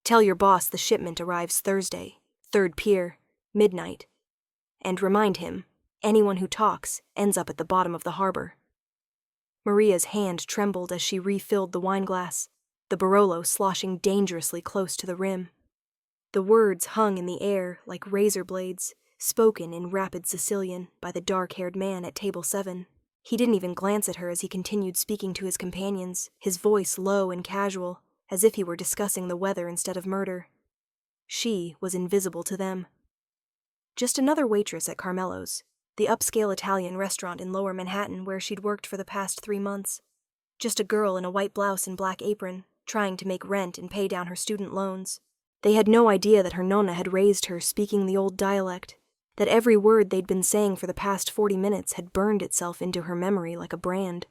Tell your boss the shipment arrives Thursday, 3rd pier, midnight. And remind him, anyone who talks ends up at the bottom of the harbor." Maria's hand trembled as she refilled the wineglass, the Barolo sloshing dangerously close to the rim. The words hung in the air like razor blades, spoken in rapid Sicilian by the dark-haired man at table 7. He didn't even glance at her as he continued speaking to his companions, his voice low and casual, as if he were discussing the weather instead of murder. She was invisible to them. Just another waitress at Carmelo's, the upscale Italian restaurant in Lower Manhattan where she'd worked for the past 3 months. Just a girl in a white blouse and black apron, trying to make rent and pay down her student loans. They had no idea that her nonna had raised her speaking the old dialect, that every word they'd been saying for the past 40 minutes had burned itself into her memory like a brand.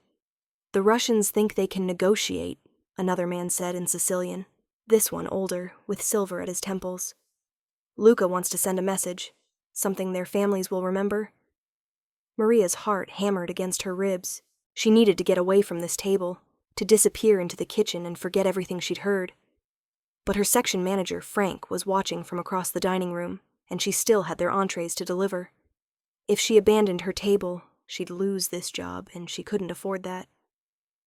"The Russians think they can negotiate," another man said in Sicilian, this one older, with silver at his temples. "Luca wants to send a message, something their families will remember." Maria's heart hammered against her ribs. She needed to get away from this table, to disappear into the kitchen and forget everything she'd heard. But her section manager, Frank, was watching from across the dining room, and she still had their entrees to deliver. If she abandoned her table, she'd lose this job, and she couldn't afford that.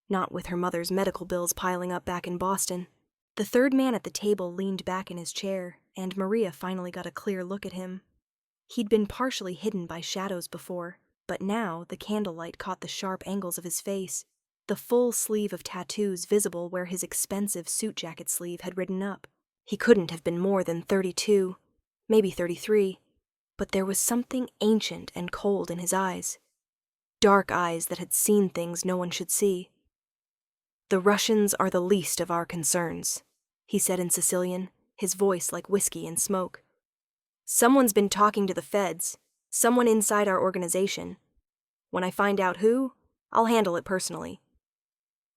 Not with her mother's medical bills piling up back in Boston. The third man at the table leaned back in his chair, and Maria finally got a clear look at him. He'd been partially hidden by shadows before, but now the candlelight caught the sharp angles of his face, the full sleeve of tattoos visible where his expensive suit jacket sleeve had ridden up. He couldn't have been more than 32, maybe 33, but there was something ancient and cold in his eyes. Dark eyes that had seen things no one should see. "The Russians are the least of our concerns," he said in Sicilian, his voice like whiskey and smoke. "Someone's been talking to the feds, someone inside our organization. When I find out who, I'll handle it personally."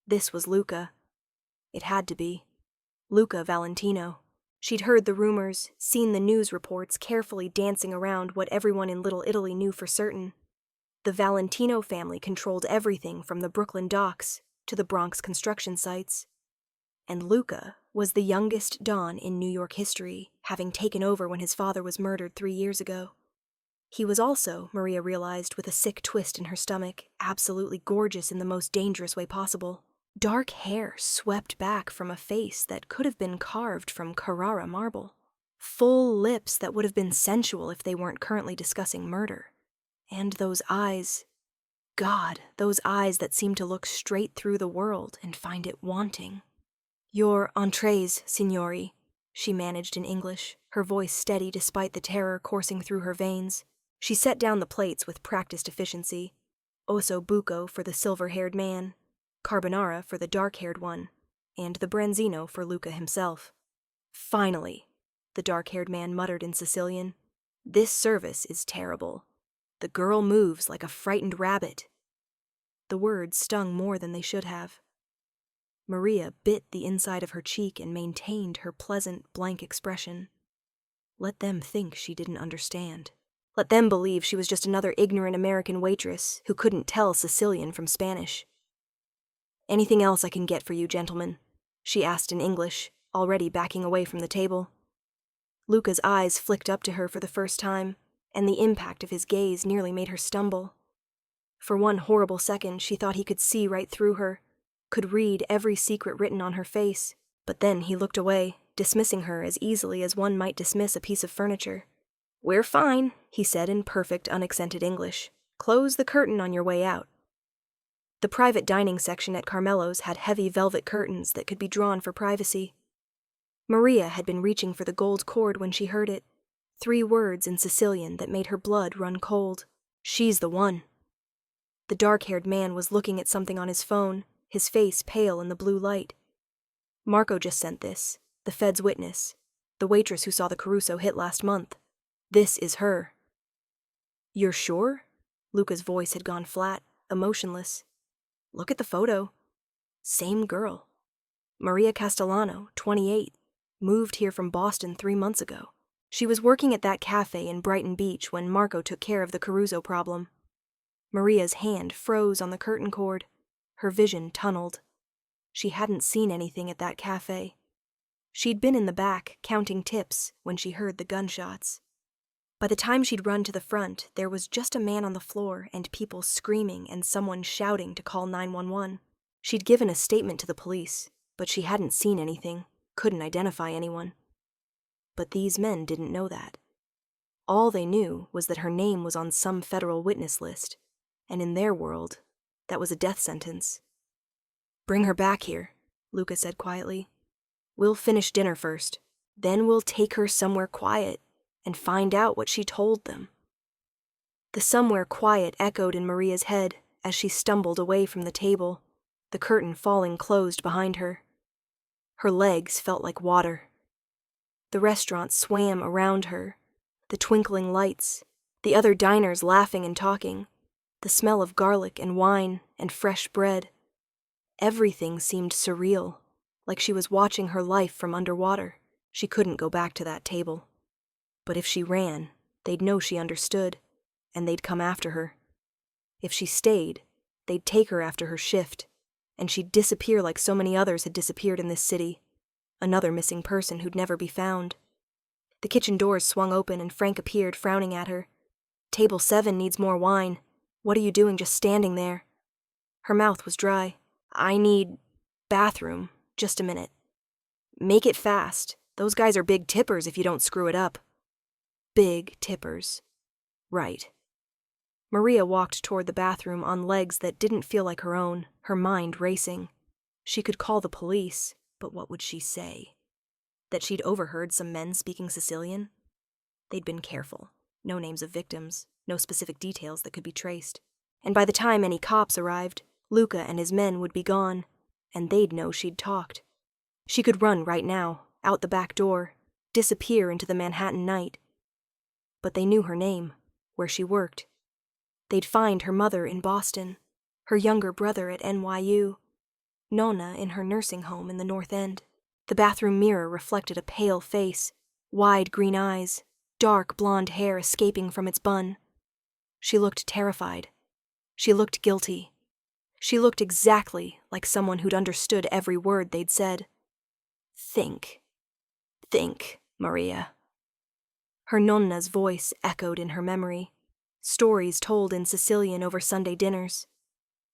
This was Luca. It had to be. Luca Valentino. She'd heard the rumors, seen the news reports carefully dancing around what everyone in Little Italy knew for certain. The Valentino family controlled everything from the Brooklyn docks to the Bronx construction sites. And Luca was the youngest Don in New York history, having taken over when his father was murdered 3 years ago. He was also, Maria realized with a sick twist in her stomach, absolutely gorgeous in the most dangerous way possible. Dark hair swept back from a face that could have been carved from Carrara marble. Full lips that would have been sensual if they weren't currently discussing murder. And those eyes... God, those eyes that seemed to look straight through the world and find it wanting. "Your entrees, signori," she managed in English, her voice steady despite the terror coursing through her veins. She set down the plates with practiced efficiency. Osso buco for the silver-haired man, carbonara for the dark-haired one, and the branzino for Luca himself. "Finally," the dark-haired man muttered in Sicilian. "This service is terrible. The girl moves like a frightened rabbit." The words stung more than they should have. Maria bit the inside of her cheek and maintained her pleasant, blank expression. Let them think she didn't understand. Let them believe she was just another ignorant American waitress who couldn't tell Sicilian from Spanish. "Anything else I can get for you, gentlemen?" she asked in English, already backing away from the table. Luca's eyes flicked up to her for the first time, and the impact of his gaze nearly made her stumble. For one horrible second, she thought he could see right through her, could read every secret written on her face, but then he looked away, dismissing her as easily as one might dismiss a piece of furniture. "We're fine," he said in perfect, unaccented English. "Close the curtain on your way out." The private dining section at Carmelo's had heavy velvet curtains that could be drawn for privacy. Maria had been reaching for the gold cord when she heard it. 3 words in Sicilian that made her blood run cold. "She's the one." The dark-haired man was looking at something on his phone, his face pale in the blue light. "Marco just sent this, the Fed's witness, the waitress who saw the Caruso hit last month. This is her." "You're sure?" Luca's voice had gone flat, emotionless. "Look at the photo. Same girl. Maria Castellano, 28, moved here from Boston 3 months ago. She was working at that cafe in Brighton Beach when Marco took care of the Caruso problem." Maria's hand froze on the curtain cord. Her vision tunneled. She hadn't seen anything at that cafe. She'd been in the back, counting tips, when she heard the gunshots. By the time she'd run to the front, there was just a man on the floor and people screaming and someone shouting to call 911. She'd given a statement to the police, but she hadn't seen anything, couldn't identify anyone. But these men didn't know that. All they knew was that her name was on some federal witness list, and in their world, that was a death sentence. "Bring her back here," Luca said quietly. "We'll finish dinner first. Then we'll take her somewhere quiet and find out what she told them." The somewhere quiet echoed in Maria's head as she stumbled away from the table, the curtain falling closed behind her. Her legs felt like water. The restaurant swam around her, the twinkling lights, the other diners laughing and talking, the smell of garlic and wine and fresh bread. Everything seemed surreal, like she was watching her life from underwater. She couldn't go back to that table. But if she ran, they'd know she understood, and they'd come after her. If she stayed, they'd take her after her shift, and she'd disappear like so many others had disappeared in this city. Another missing person who'd never be found. The kitchen doors swung open and Frank appeared, frowning at her. "Table 7 needs more wine. What are you doing just standing there?" Her mouth was dry. "I need... bathroom. Just a minute." "Make it fast. Those guys are big tippers if you don't screw it up." Big tippers. Right. Maria walked toward the bathroom on legs that didn't feel like her own, her mind racing. She could call the police, but what would she say? That she'd overheard some men speaking Sicilian? They'd been careful. No names of victims, no specific details that could be traced. And by the time any cops arrived, Luca and his men would be gone, and they'd know she'd talked. She could run right now, out the back door, disappear into the Manhattan night. But they knew her name, where she worked. They'd find her mother in Boston, her younger brother at NYU, Nonna in her nursing home in the North End. The bathroom mirror reflected a pale face, wide green eyes, dark blonde hair escaping from its bun. She looked terrified. She looked guilty. She looked exactly like someone who'd understood every word they'd said. Think, Maria. Her nonna's voice echoed in her memory. Stories told in Sicilian over Sunday dinners.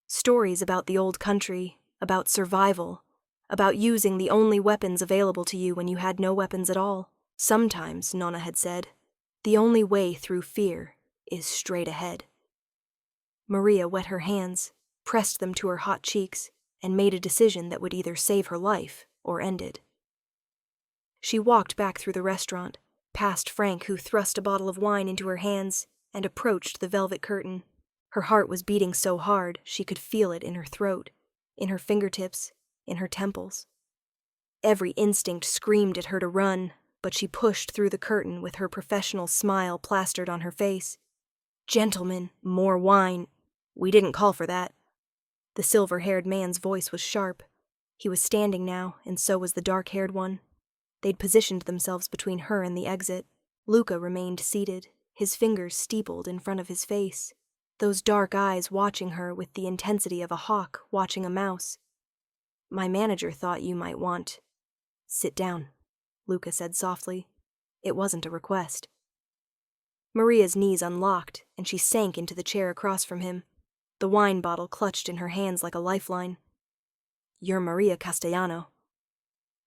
Stories about the old country, about survival, about using the only weapons available to you when you had no weapons at all. Sometimes, Nonna had said, the only way through fear is straight ahead. Maria wet her hands, pressed them to her hot cheeks, and made a decision that would either save her life or end it. She walked back through the restaurant, past Frank, who thrust a bottle of wine into her hands, and approached the velvet curtain. Her heart was beating so hard she could feel it in her throat, in her fingertips, in her temples. Every instinct screamed at her to run, but she pushed through the curtain with her professional smile plastered on her face. "Gentlemen, more wine. We didn't call for that." The silver-haired man's voice was sharp. He was standing now, and so was the dark-haired one. They'd positioned themselves between her and the exit. Luca remained seated, his fingers steepled in front of his face, those dark eyes watching her with the intensity of a hawk watching a mouse. "My manager thought you might want..." "Sit down," Luca said softly. It wasn't a request. Maria's knees unlocked, and she sank into the chair across from him, the wine bottle clutched in her hands like a lifeline. "You're Maria Castellano."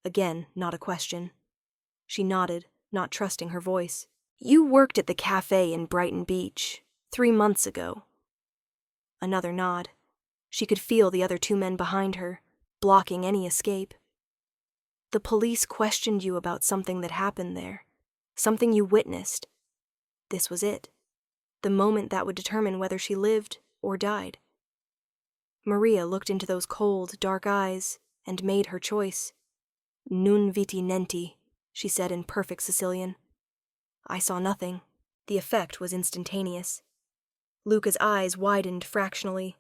Again, not a question. She nodded, not trusting her voice. "You worked at the cafe in Brighton Beach 3 months ago." Another nod. She could feel the other 2 men behind her, blocking any escape. "The police questioned you about something that happened there, something you witnessed. This was it, the moment that would determine whether she lived or died." Maria looked into those cold, dark eyes and made her choice. "Non vidi niente," she said in perfect Sicilian. "I saw nothing." The effect was instantaneous. Luca's eyes widened fractionally.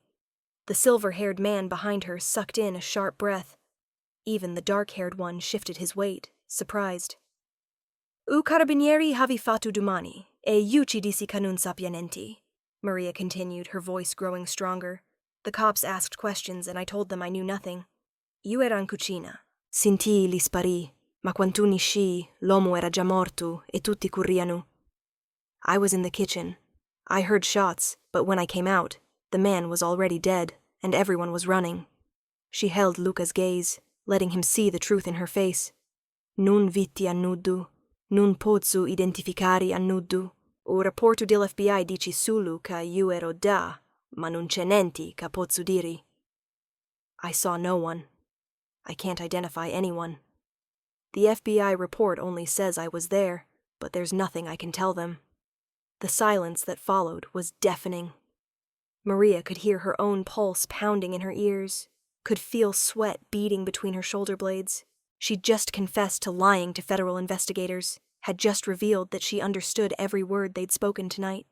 The silver-haired man behind her sucked in a sharp breath. Even the dark-haired one shifted his weight, surprised. "U carabinieri havi fatto domani, e io ci dissi che non sappia niente," Maria continued, her voice growing stronger. "The cops asked questions and I told them I knew nothing. Io ero in cucina. Sentii gli spari. Ma quando unisci, l'uomo era già morto e tutti corriano. I was in the kitchen. I heard shots, but when I came out, the man was already dead, and everyone was running. She held Luca's gaze, letting him see the truth in her face. Non vitti a nudo, non posso identificare a nudo. O rapporto dell'FBI dice solo che io ero da, ma non c'è niente che posso dire. I saw no one. I can't identify anyone. The FBI report only says I was there, but there's nothing I can tell them. The silence that followed was deafening. Maria could hear her own pulse pounding in her ears, could feel sweat beating between her shoulder blades. She'd just confessed to lying to federal investigators, had just revealed that she understood every word they'd spoken tonight.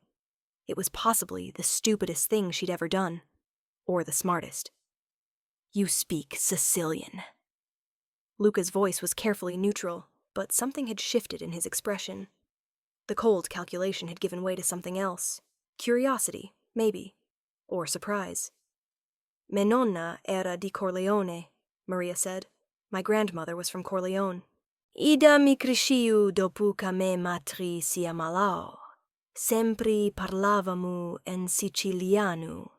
It was possibly the stupidest thing she'd ever done, or the smartest. You speak Sicilian. Luca's voice was carefully neutral, but something had shifted in his expression. The cold calculation had given way to something else. Curiosity, maybe, or surprise. Me nonna era di Corleone, Maria said. My grandmother was from Corleone. Ida mi cresciu dopo che me matri si ammalò. Sempre parlavamo en siciliano.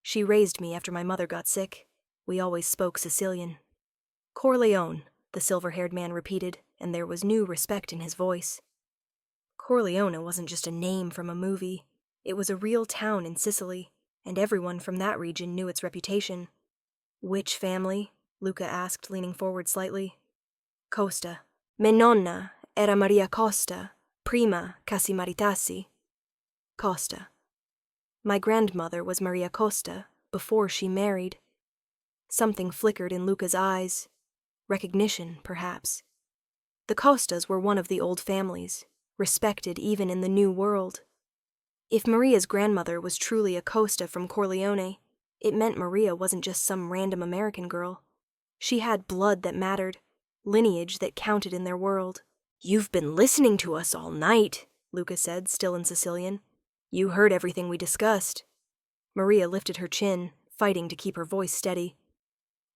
She raised me after my mother got sick. We always spoke Sicilian. Corleone, the silver-haired man repeated, and there was new respect in his voice. Corleone wasn't just a name from a movie. It was a real town in Sicily, and everyone from that region knew its reputation. Which family? Luca asked, leaning forward slightly. Costa. Me nonna era Maria Costa, prima che si maritassi. Costa. My grandmother was Maria Costa, before she married. Something flickered in Luca's eyes. Recognition, perhaps. The Costas were one of the old families, respected even in the New World. If Maria's grandmother was truly a Costa from Corleone, it meant Maria wasn't just some random American girl. She had blood that mattered, lineage that counted in their world. You've been listening to us all night, Luca said, still in Sicilian. You heard everything we discussed. Maria lifted her chin, fighting to keep her voice steady.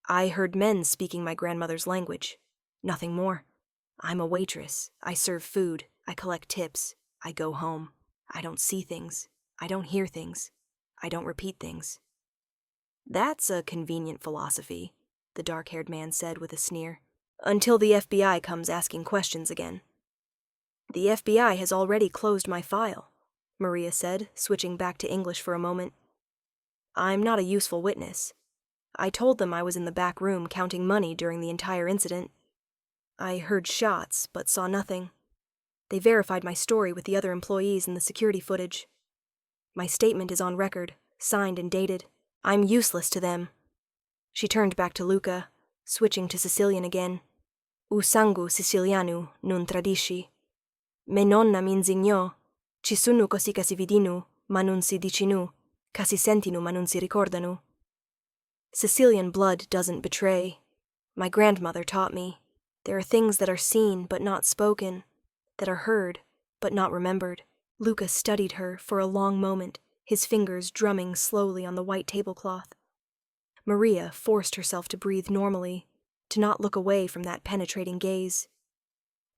I heard men speaking my grandmother's language. Nothing more. I'm a waitress. I serve food. I collect tips. I go home. I don't see things. I don't hear things. I don't repeat things. That's a convenient philosophy, the dark-haired man said with a sneer. Until the FBI comes asking questions again. The FBI has already closed my file, Maria said, switching back to English for a moment. I'm not a useful witness. I told them I was in the back room counting money during the entire incident. I heard shots, but saw nothing. They verified my story with the other employees in the security footage. My statement is on record, signed and dated. I'm useless to them. She turned back to Luca, switching to Sicilian again. U sangue siciliano non tradisci. Me nonna mi insegnò. Ci sono cose che si vedono, ma non si dicono, che si sentono ma non si ricordano. Sicilian blood doesn't betray. My grandmother taught me. There are things that are seen but not spoken, that are heard but not remembered. Luca studied her for a long moment, his fingers drumming slowly on the white tablecloth. Maria forced herself to breathe normally, to not look away from that penetrating gaze.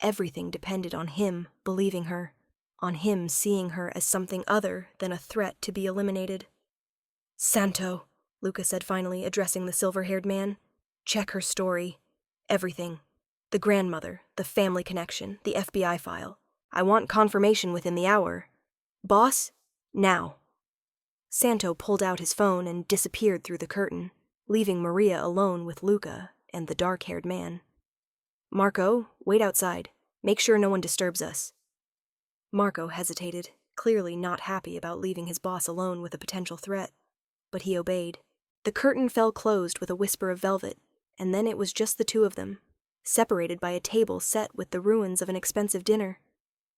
Everything depended on him believing her, on him seeing her as something other than a threat to be eliminated. Santo, Luca said finally, addressing the silver-haired man. Check her story. Everything. The grandmother, the family connection, the FBI file. I want confirmation within the hour. Boss, now. Santo pulled out his phone and disappeared through the curtain, leaving Maria alone with Luca and the dark-haired man. Marco, wait outside. Make sure no one disturbs us. Marco hesitated, clearly not happy about leaving his boss alone with a potential threat, but he obeyed. The curtain fell closed with a whisper of velvet, and then it was just the two of them, separated by a table set with the ruins of an expensive dinner.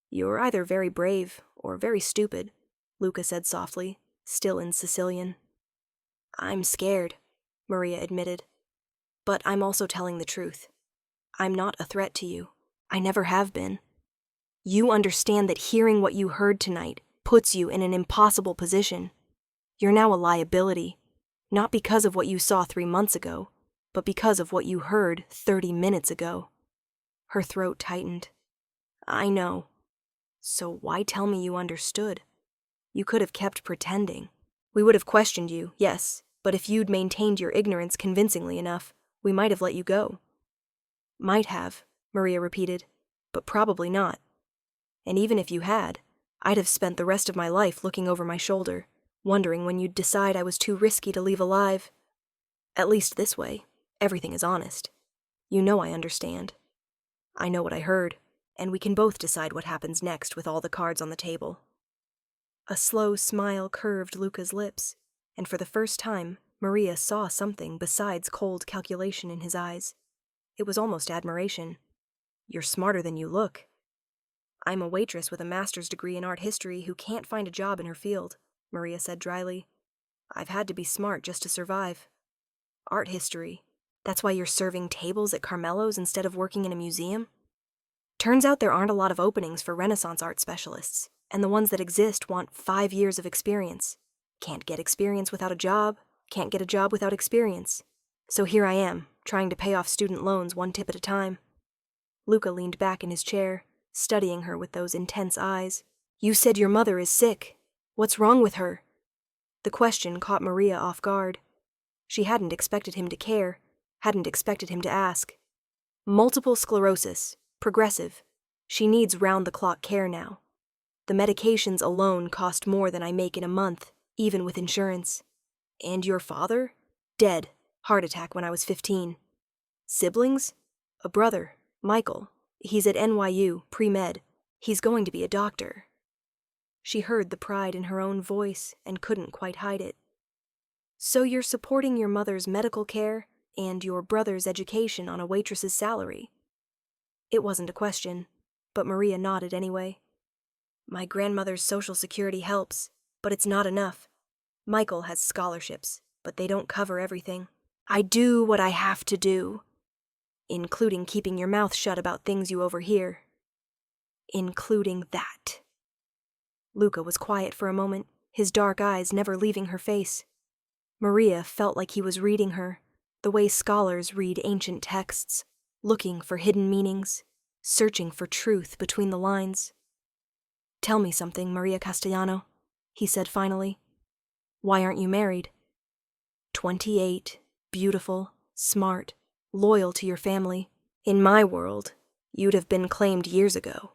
You're either very brave or very stupid, Luca said softly, still in Sicilian. I'm scared, Maria admitted. But I'm also telling the truth. I'm not a threat to you. I never have been. You understand that hearing what you heard tonight puts you in an impossible position. You're now a liability, not because of what you saw 3 months ago, but because of what you heard 30 minutes ago. Her throat tightened. I know. So why tell me you understood? You could have kept pretending. We would have questioned you, yes, but if you'd maintained your ignorance convincingly enough, we might have let you go. Might have, Maria repeated, but probably not. And even if you had, I'd have spent the rest of my life looking over my shoulder, wondering when you'd decide I was too risky to leave alive. At least this way, everything is honest. You know I understand. I know what I heard, and we can both decide what happens next with all the cards on the table. A slow smile curved Luca's lips, and for the first time, Maria saw something besides cold calculation in his eyes. It was almost admiration. You're smarter than you look. I'm a waitress with a master's degree in art history who can't find a job in her field, Maria said dryly. I've had to be smart just to survive. Art history. That's why you're serving tables at Carmelo's instead of working in a museum? Turns out there aren't a lot of openings for Renaissance art specialists, and the ones that exist want 5 years of experience. Can't get experience without a job, can't get a job without experience. So here I am, trying to pay off student loans one tip at a time. Luca leaned back in his chair, studying her with those intense eyes. You said your mother is sick. What's wrong with her? The question caught Maria off guard. She hadn't expected him to care, hadn't expected him to ask. Multiple sclerosis, progressive. She needs round-the-clock care now. The medications alone cost more than I make in a month, even with insurance. And your father? Dead. Heart attack when I was 15. Siblings? A brother, Michael. He's at NYU, pre-med. He's going to be a doctor. She heard the pride in her own voice and couldn't quite hide it. So you're supporting your mother's medical care and your brother's education on a waitress's salary? It wasn't a question, but Maria nodded anyway. My grandmother's Social Security helps, but it's not enough. Michael has scholarships, but they don't cover everything. I do what I have to do, including keeping your mouth shut about things you overhear. Including that. Luca was quiet for a moment, his dark eyes never leaving her face. Maria felt like he was reading her, the way scholars read ancient texts, looking for hidden meanings, searching for truth between the lines. Tell me something, Maria Castellano, he said finally. Why aren't you married? 28, beautiful, smart, loyal to your family. In my world, you'd have been claimed years ago.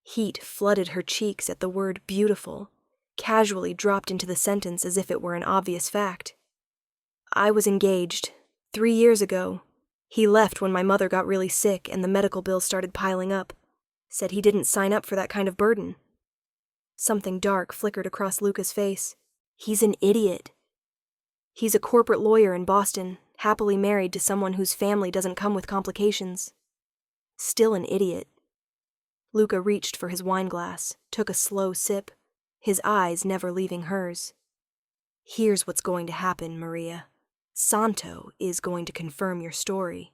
Heat flooded her cheeks at the word beautiful, casually dropped into the sentence as if it were an obvious fact. I was engaged 3 years ago. He left when my mother got really sick and the medical bills started piling up. Said he didn't sign up for that kind of burden. Something dark flickered across Luca's face. He's an idiot. He's a corporate lawyer in Boston, happily married to someone whose family doesn't come with complications. Still an idiot. Luca reached for his wine glass, took a slow sip, his eyes never leaving hers. Here's what's going to happen, Maria. Santo is going to confirm your story.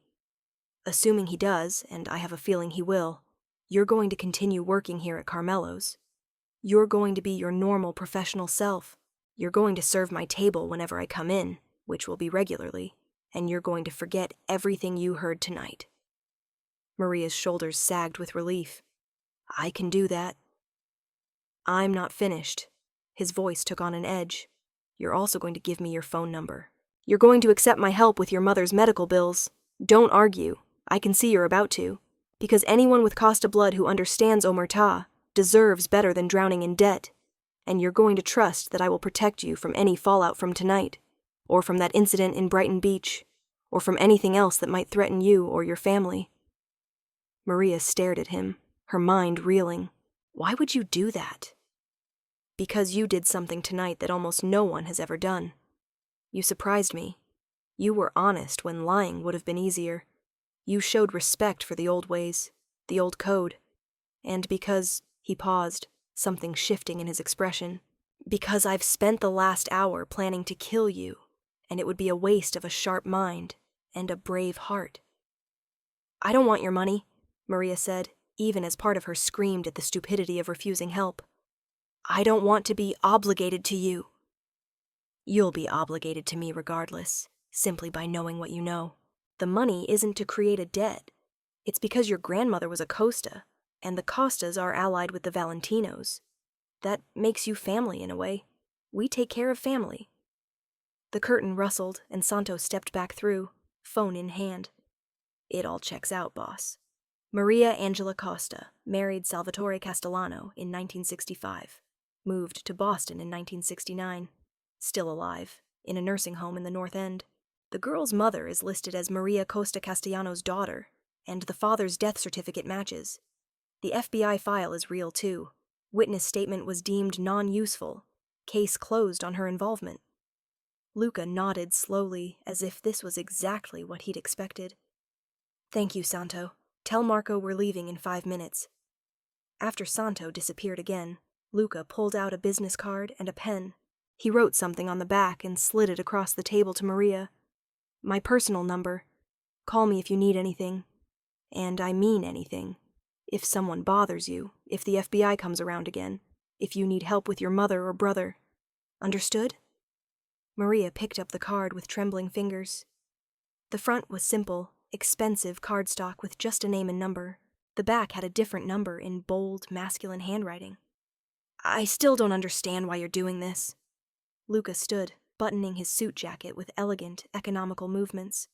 Assuming he does, and I have a feeling he will, you're going to continue working here at Carmelo's. You're going to be your normal professional self. You're going to serve my table whenever I come in, which will be regularly, and you're going to forget everything you heard tonight. Maria's shoulders sagged with relief. I can do that. I'm not finished. His voice took on an edge. You're also going to give me your phone number. You're going to accept my help with your mother's medical bills. Don't argue. I can see you're about to. Because anyone with Costa blood who understands Omerta deserves better than drowning in debt. And you're going to trust that I will protect you from any fallout from tonight, or from that incident in Brighton Beach, or from anything else that might threaten you or your family. Maria stared at him, her mind reeling. Why would you do that? Because you did something tonight that almost no one has ever done. You surprised me. You were honest when lying would have been easier. You showed respect for the old ways, the old code. And because, he paused, something shifting in his expression, because I've spent the last hour planning to kill you, and it would be a waste of a sharp mind and a brave heart. I don't want your money, Maria said, even as part of her screamed at the stupidity of refusing help. I don't want to be obligated to you. You'll be obligated to me regardless, simply by knowing what you know. The money isn't to create a debt. It's because your grandmother was a Costa, and the Costas are allied with the Valentinos. That makes you family in a way. We take care of family." The curtain rustled, and Santo stepped back through, phone in hand. "It all checks out, boss." Maria Angela Costa married Salvatore Castellano in 1965, moved to Boston in 1969, still alive, in a nursing home in the North End. The girl's mother is listed as Maria Costa Castellano's daughter, and the father's death certificate matches. The FBI file is real too. Witness statement was deemed non-useful. Case closed on her involvement. Luca nodded slowly, as if this was exactly what he'd expected. "Thank you, Santo. Tell Marco we're leaving in 5 minutes." After Santo disappeared again, Luca pulled out a business card and a pen. He wrote something on the back and slid it across the table to Maria. "My personal number. Call me if you need anything. And I mean anything. If someone bothers you, if the FBI comes around again, if you need help with your mother or brother. Understood?" Maria picked up the card with trembling fingers. The front was simple, expensive cardstock with just a name and number. The back had a different number in bold, masculine handwriting. "I still don't understand why you're doing this." Luca stood, buttoning his suit jacket with elegant, economical movements.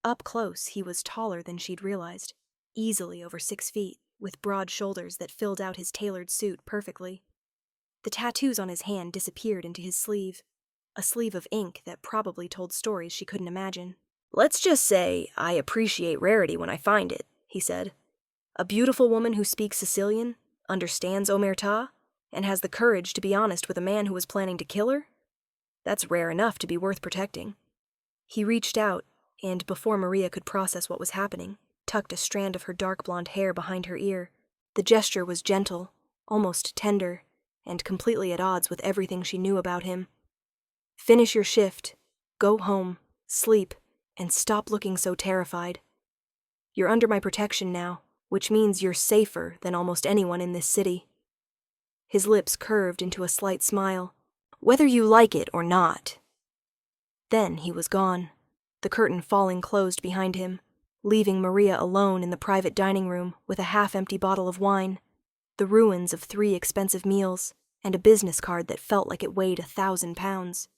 Up close, he was taller than she'd realized, easily over 6 feet, with broad shoulders that filled out his tailored suit perfectly. The tattoos on his hand disappeared into his sleeve, a sleeve of ink that probably told stories she couldn't imagine. "Let's just say I appreciate rarity when I find it," he said. "A beautiful woman who speaks Sicilian, understands Omertà, and has the courage to be honest with a man who was planning to kill her? That's rare enough to be worth protecting." He reached out, and before Maria could process what was happening, tucked a strand of her dark blonde hair behind her ear. The gesture was gentle, almost tender, and completely at odds with everything she knew about him. "Finish your shift, go home, sleep, and stop looking so terrified. You're under my protection now, which means you're safer than almost anyone in this city." His lips curved into a slight smile. "Whether you like it or not." Then he was gone, the curtain falling closed behind him, leaving Maria alone in the private dining room with a half-empty bottle of wine, the ruins of 3 expensive meals, and a business card that felt like it weighed 1,000 pounds.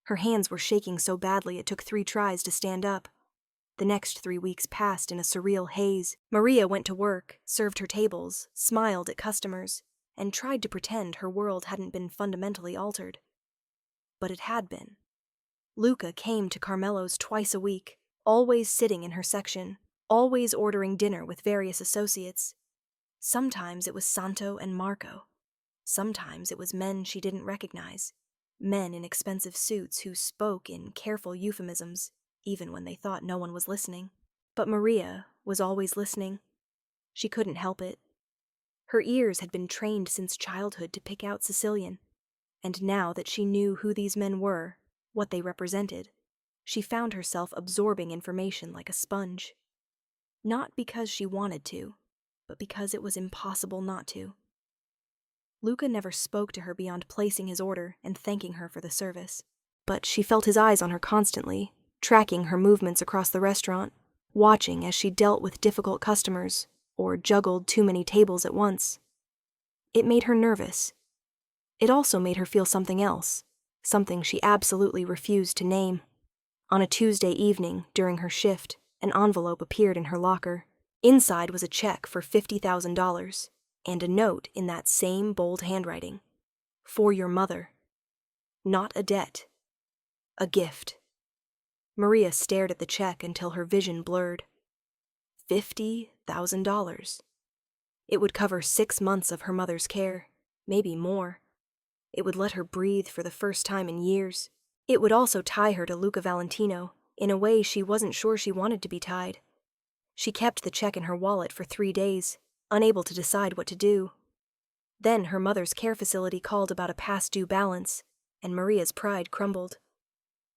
Her hands were shaking so badly it took 3 tries to stand up. The next 3 weeks passed in a surreal haze. Maria went to work, served her tables, smiled at customers, and tried to pretend her world hadn't been fundamentally altered. But it had been. Luca came to Carmelo's twice a week, always sitting in her section, always ordering dinner with various associates. Sometimes it was Santo and Marco. Sometimes it was men she didn't recognize, men in expensive suits who spoke in careful euphemisms, even when they thought no one was listening. But Maria was always listening. She couldn't help it. Her ears had been trained since childhood to pick out Sicilian, and now that she knew who these men were, what they represented, she found herself absorbing information like a sponge. Not because she wanted to, but because it was impossible not to. Luca never spoke to her beyond placing his order and thanking her for the service, but she felt his eyes on her constantly, tracking her movements across the restaurant, watching as she dealt with difficult customers or juggled too many tables at once. It made her nervous. It also made her feel something else, something she absolutely refused to name. On a Tuesday evening, during her shift, an envelope appeared in her locker. Inside was a check for $50,000, and a note in that same bold handwriting. "For your mother." Not a debt. A gift. Maria stared at the check until her vision blurred. $50,000. It would cover 6 months of her mother's care, maybe more. It would let her breathe for the first time in years. It would also tie her to Luca Valentino in a way she wasn't sure she wanted to be tied. She kept the check in her wallet for 3 days, unable to decide what to do. Then her mother's care facility called about a past due balance, and Maria's pride crumbled.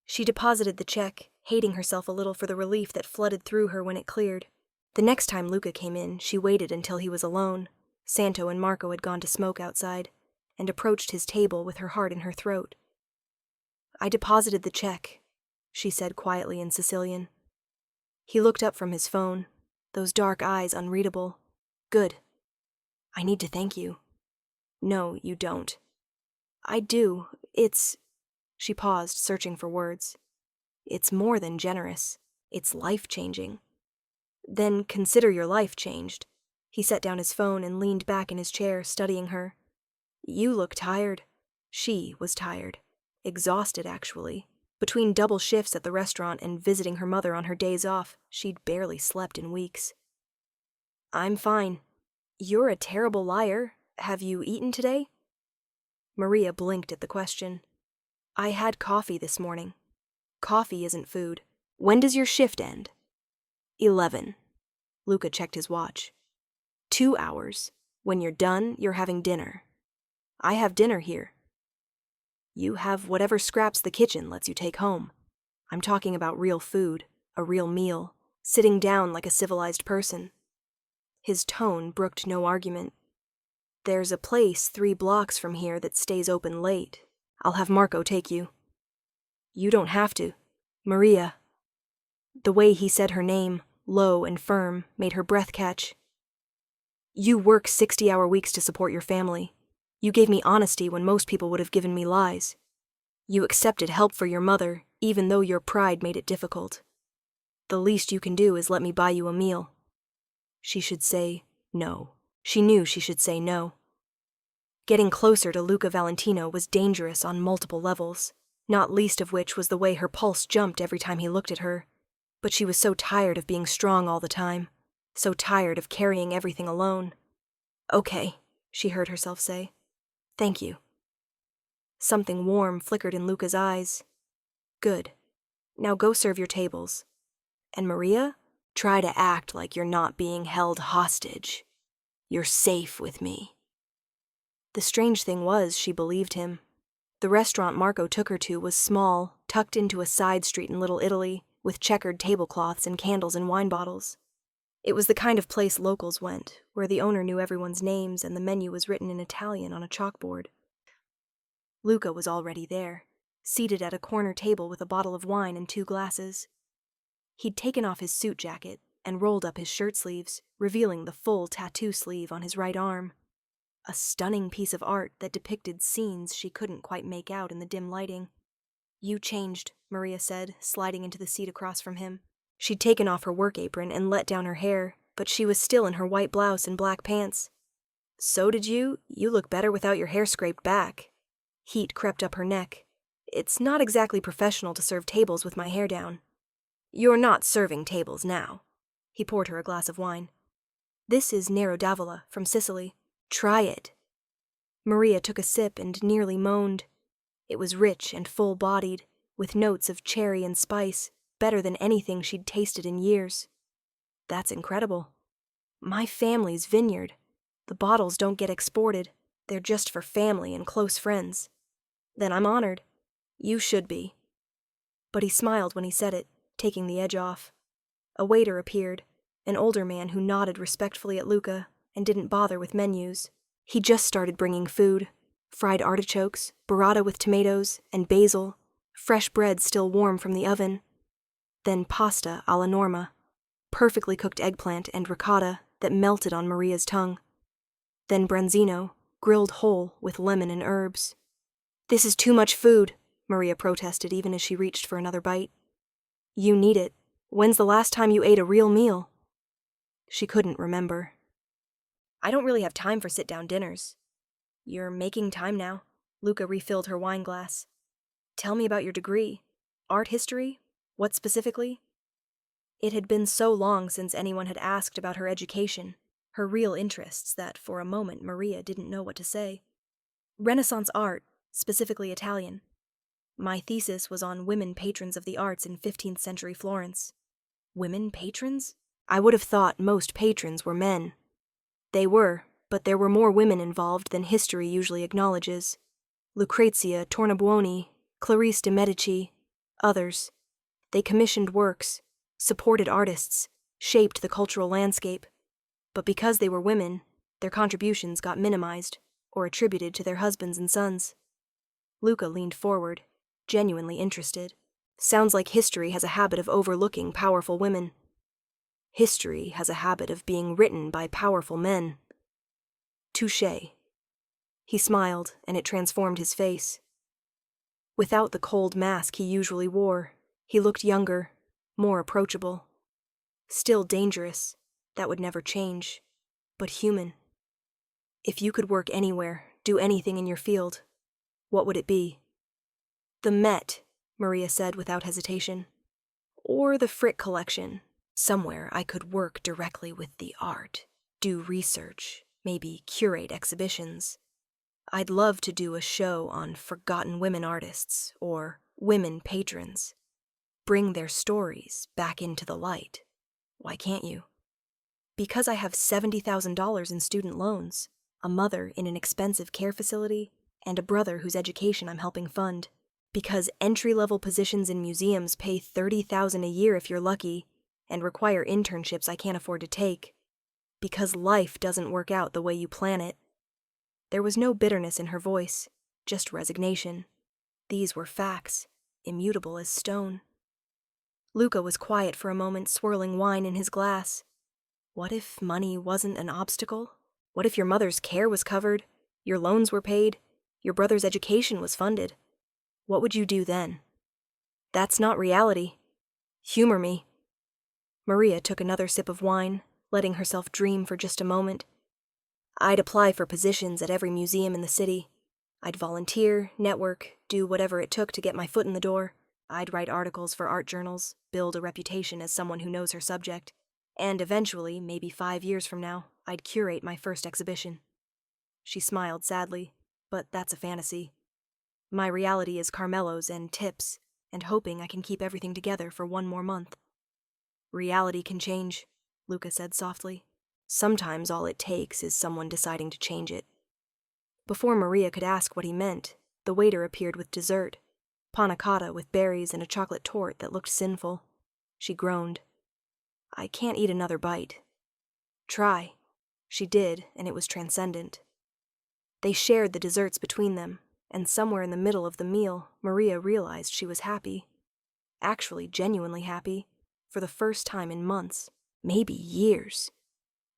She deposited the check, hating herself a little for the relief that flooded through her when it cleared. The next time Luca came in, she waited until he was alone. Santo and Marco had gone to smoke outside, and approached his table with her heart in her throat. "I deposited the check," she said quietly in Sicilian. He looked up from his phone, those dark eyes unreadable. Good. I need to thank you. No, you don't. I do. She paused, searching for words. It's more than generous. It's life-changing. Then consider your life changed. He set down his phone and leaned back in his chair, studying her. You look tired. She was tired. Exhausted, actually. Between double shifts at the restaurant and visiting her mother on her days off, she'd barely slept in weeks. I'm fine. You're a terrible liar. Have you eaten today? Maria blinked at the question. I had coffee this morning. Coffee isn't food. When does your shift end? 11. Luca checked his watch. 2 hours. When you're done, you're having dinner. I have dinner here. You have whatever scraps the kitchen lets you take home. I'm talking about real food, a real meal, sitting down like a civilized person. His tone brooked no argument. There's a place 3 blocks from here that stays open late. I'll have Marco take you. You don't have to. Maria. The way he said her name, low and firm, made her breath catch. You work 60-hour weeks to support your family. You gave me honesty when most people would have given me lies. You accepted help for your mother, even though your pride made it difficult. The least you can do is let me buy you a meal. She should say no. She knew she should say no. Getting closer to Luca Valentino was dangerous on multiple levels, not least of which was the way her pulse jumped every time he looked at her. But she was so tired of being strong all the time, so tired of carrying everything alone. Okay, she heard herself say. Thank you. Something warm flickered in Luca's eyes. Good. Now go serve your tables. And Maria, try to act like you're not being held hostage. You're safe with me. The strange thing was, she believed him. The restaurant Marco took her to was small, tucked into a side street in Little Italy, with checkered tablecloths and candles and wine bottles. It was the kind of place locals went, where the owner knew everyone's names and the menu was written in Italian on a chalkboard. Luca was already there, seated at a corner table with a bottle of wine and 2 glasses. He'd taken off his suit jacket and rolled up his shirt sleeves, revealing the full tattoo sleeve on his right arm. A stunning piece of art that depicted scenes she couldn't quite make out in the dim lighting. You changed, Maria said, sliding into the seat across from him. She'd taken off her work apron and let down her hair, but she was still in her white blouse and black pants. So did you. You look better without your hair scraped back. Heat crept up her neck. It's not exactly professional to serve tables with my hair down. You're not serving tables now. He poured her a glass of wine. This is Nero d'Avola from Sicily. Try it. Maria took a sip and nearly moaned. It was rich and full-bodied, with notes of cherry and spice, better than anything she'd tasted in years. That's incredible. My family's vineyard. The bottles don't get exported. They're just for family and close friends. Then I'm honored. You should be. But he smiled when he said it, taking the edge off. A waiter appeared, an older man who nodded respectfully at Luca and didn't bother with menus. He just started bringing food. Fried artichokes, burrata with tomatoes and basil, fresh bread still warm from the oven. Then pasta alla norma, perfectly cooked eggplant and ricotta that melted on Maria's tongue. Then branzino, grilled whole with lemon and herbs. This is too much food, Maria protested even as she reached for another bite. You need it. When's the last time you ate a real meal? She couldn't remember. I don't really have time for sit-down dinners. You're making time now. Luca refilled her wine glass. Tell me about your degree. Art history? What specifically? It had been so long since anyone had asked about her education, her real interests, that for a moment Maria didn't know what to say. Renaissance art, specifically Italian. My thesis was on women patrons of the arts in 15th century Florence. Women patrons? I would have thought most patrons were men. They were, but there were more women involved than history usually acknowledges. Lucrezia, Tornabuoni, Clarice de Medici, others. They commissioned works, supported artists, shaped the cultural landscape. But because they were women, their contributions got minimized or attributed to their husbands and sons. Luca leaned forward, genuinely interested. Sounds like history has a habit of overlooking powerful women. History has a habit of being written by powerful men. Touché. He smiled, and it transformed his face. Without the cold mask he usually wore, he looked younger, more approachable. Still dangerous, that would never change, but human. If you could work anywhere, do anything in your field, what would it be? The Met, Maria said without hesitation. Or the Frick collection. Somewhere I could work directly with the art, do research, maybe curate exhibitions. I'd love to do a show on forgotten women artists or women patrons. Bring their stories back into the light. Why can't you? Because I have $70,000 in student loans, a mother in an expensive care facility, and a brother whose education I'm helping fund. Because entry-level positions in museums pay $30,000 a year if you're lucky, and require internships I can't afford to take. Because life doesn't work out the way you plan it. There was no bitterness in her voice, just resignation. These were facts, immutable as stone. Luca was quiet for a moment, swirling wine in his glass. What if money wasn't an obstacle? What if your mother's care was covered, your loans were paid, your brother's education was funded? What would you do then? That's not reality. Humor me. Maria took another sip of wine, letting herself dream for just a moment. I'd apply for positions at every museum in the city. I'd volunteer, network, do whatever it took to get my foot in the door. I'd write articles for art journals, build a reputation as someone who knows her subject, and eventually, maybe 5 years from now, I'd curate my first exhibition. She smiled sadly, but that's a fantasy. My reality is Carmelo's and tips, and hoping I can keep everything together for 1 more month. Reality can change, Luca said softly. Sometimes all it takes is someone deciding to change it. Before Maria could ask what he meant, the waiter appeared with dessert, panna cotta with berries and a chocolate torte that looked sinful. She groaned. I can't eat another bite. Try. She did, and it was transcendent. They shared the desserts between them, and somewhere in the middle of the meal, Maria realized she was happy. Actually, genuinely happy, for the first time in months, maybe years.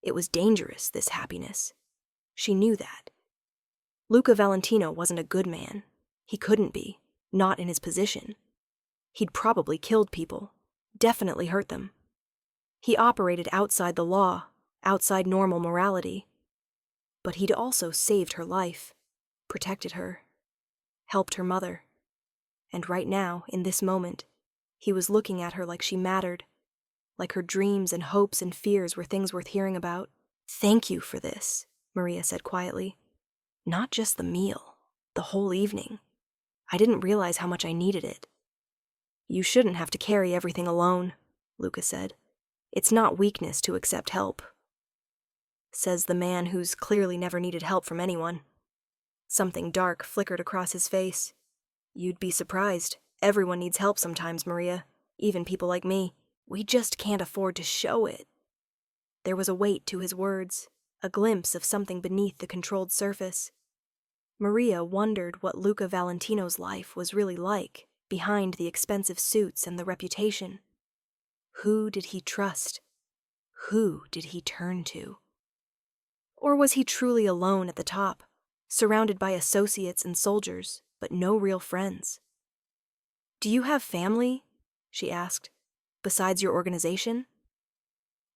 It was dangerous, this happiness. She knew that. Luca Valentino wasn't a good man. He couldn't be, not in his position. He'd probably killed people, definitely hurt them. He operated outside the law, outside normal morality. But he'd also saved her life, protected her, helped her mother. And right now, in this moment, he was looking at her like she mattered, like her dreams and hopes and fears were things worth hearing about. Thank you for this, Maria said quietly. Not just the meal, the whole evening. I didn't realize how much I needed it. You shouldn't have to carry everything alone, Luca said. It's not weakness to accept help. Says the man who's clearly never needed help from anyone. Something dark flickered across his face. You'd be surprised. Everyone needs help sometimes, Maria. Even people like me. We just can't afford to show it. There was a weight to his words, a glimpse of something beneath the controlled surface. Maria wondered what Luca Valentino's life was really like, behind the expensive suits and the reputation. Who did he trust? Who did he turn to? Or was he truly alone at the top, surrounded by associates and soldiers, but no real friends? Do you have family? She asked. Besides your organization?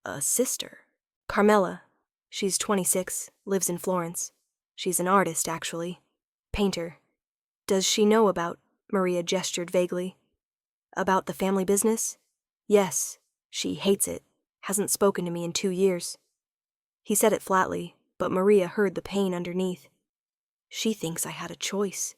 A sister. Carmela. She's 26, lives in Florence. She's an artist, actually. Painter. Does she know about, Maria gestured vaguely, about the family business? Yes. She hates it. Hasn't spoken to me in 2 years. He said it flatly, but Maria heard the pain underneath. She thinks I had a choice.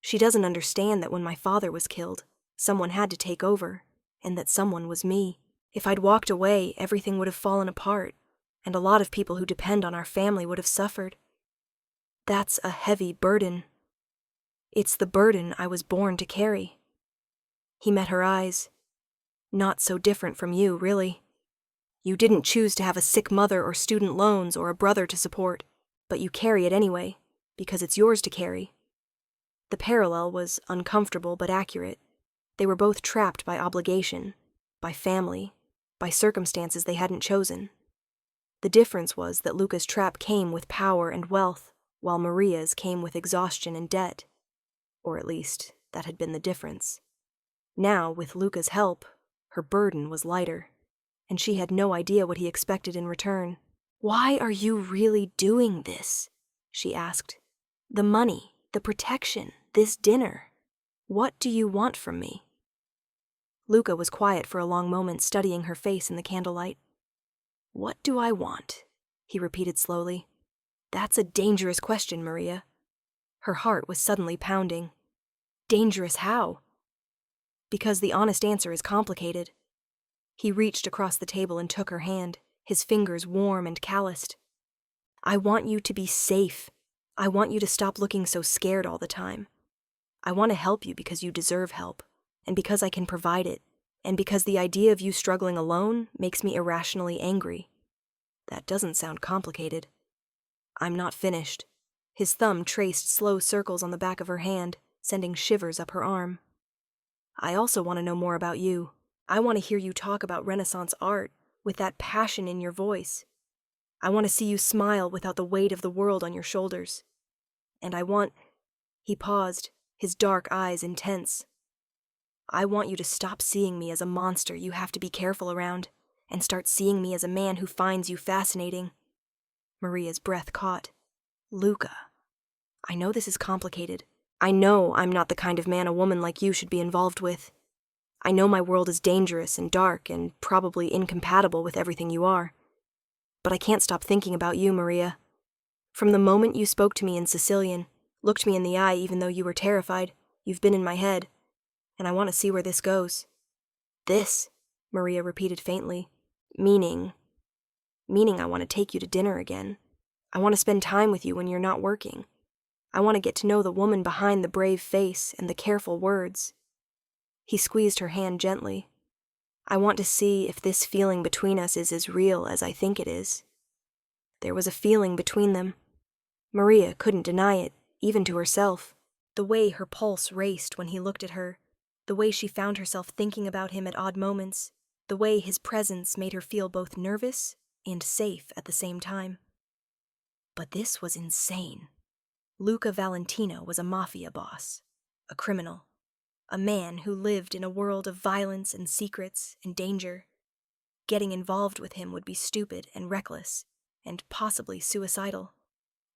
She doesn't understand that when my father was killed, someone had to take over, and that someone was me. If I'd walked away, everything would have fallen apart, and a lot of people who depend on our family would have suffered. That's a heavy burden. It's the burden I was born to carry. He met her eyes. Not so different from you, really. You didn't choose to have a sick mother or student loans or a brother to support, but you carry it anyway, because it's yours to carry. The parallel was uncomfortable but accurate. They were both trapped by obligation, by family, by circumstances they hadn't chosen. The difference was that Luca's trap came with power and wealth, while Maria's came with exhaustion and debt. Or at least, that had been the difference. Now, with Luca's help, her burden was lighter, and she had no idea what he expected in return. "Why are you really doing this?" she asked. "The money, the protection, this dinner. What do you want from me?" Luca was quiet for a long moment, studying her face in the candlelight. "What do I want?" he repeated slowly. "That's a dangerous question, Maria." Her heart was suddenly pounding. Dangerous how? Because the honest answer is complicated. He reached across the table and took her hand, his fingers warm and calloused. "I want you to be safe. I want you to stop looking so scared all the time. I want to help you because you deserve help, and because I can provide it, and because the idea of you struggling alone makes me irrationally angry. That doesn't sound complicated." "I'm not finished." His thumb traced slow circles on the back of her hand, sending shivers up her arm. "I also want to know more about you. I want to hear you talk about Renaissance art, with that passion in your voice. I want to see you smile without the weight of the world on your shoulders. And I want—" He paused, his dark eyes intense. "I want you to stop seeing me as a monster you have to be careful around, and start seeing me as a man who finds you fascinating." Maria's breath caught. "Luca, I know this is complicated. I know I'm not the kind of man a woman like you should be involved with. I know my world is dangerous and dark and probably incompatible with everything you are. But I can't stop thinking about you, Maria. From the moment you spoke to me in Sicilian, looked me in the eye even though you were terrified, you've been in my head. And I want to see where this goes." "This," Maria repeated faintly. Meaning I want to take you to dinner again. I want to spend time with you when you're not working. I want to get to know the woman behind the brave face and the careful words." He squeezed her hand gently. "I want to see if this feeling between us is as real as I think it is." There was a feeling between them. Maria couldn't deny it, even to herself. The way her pulse raced when he looked at her, the way she found herself thinking about him at odd moments, the way his presence made her feel both nervous and safe at the same time. But this was insane. Luca Valentino was a mafia boss, a criminal, a man who lived in a world of violence and secrets and danger. Getting involved with him would be stupid and reckless, and possibly suicidal.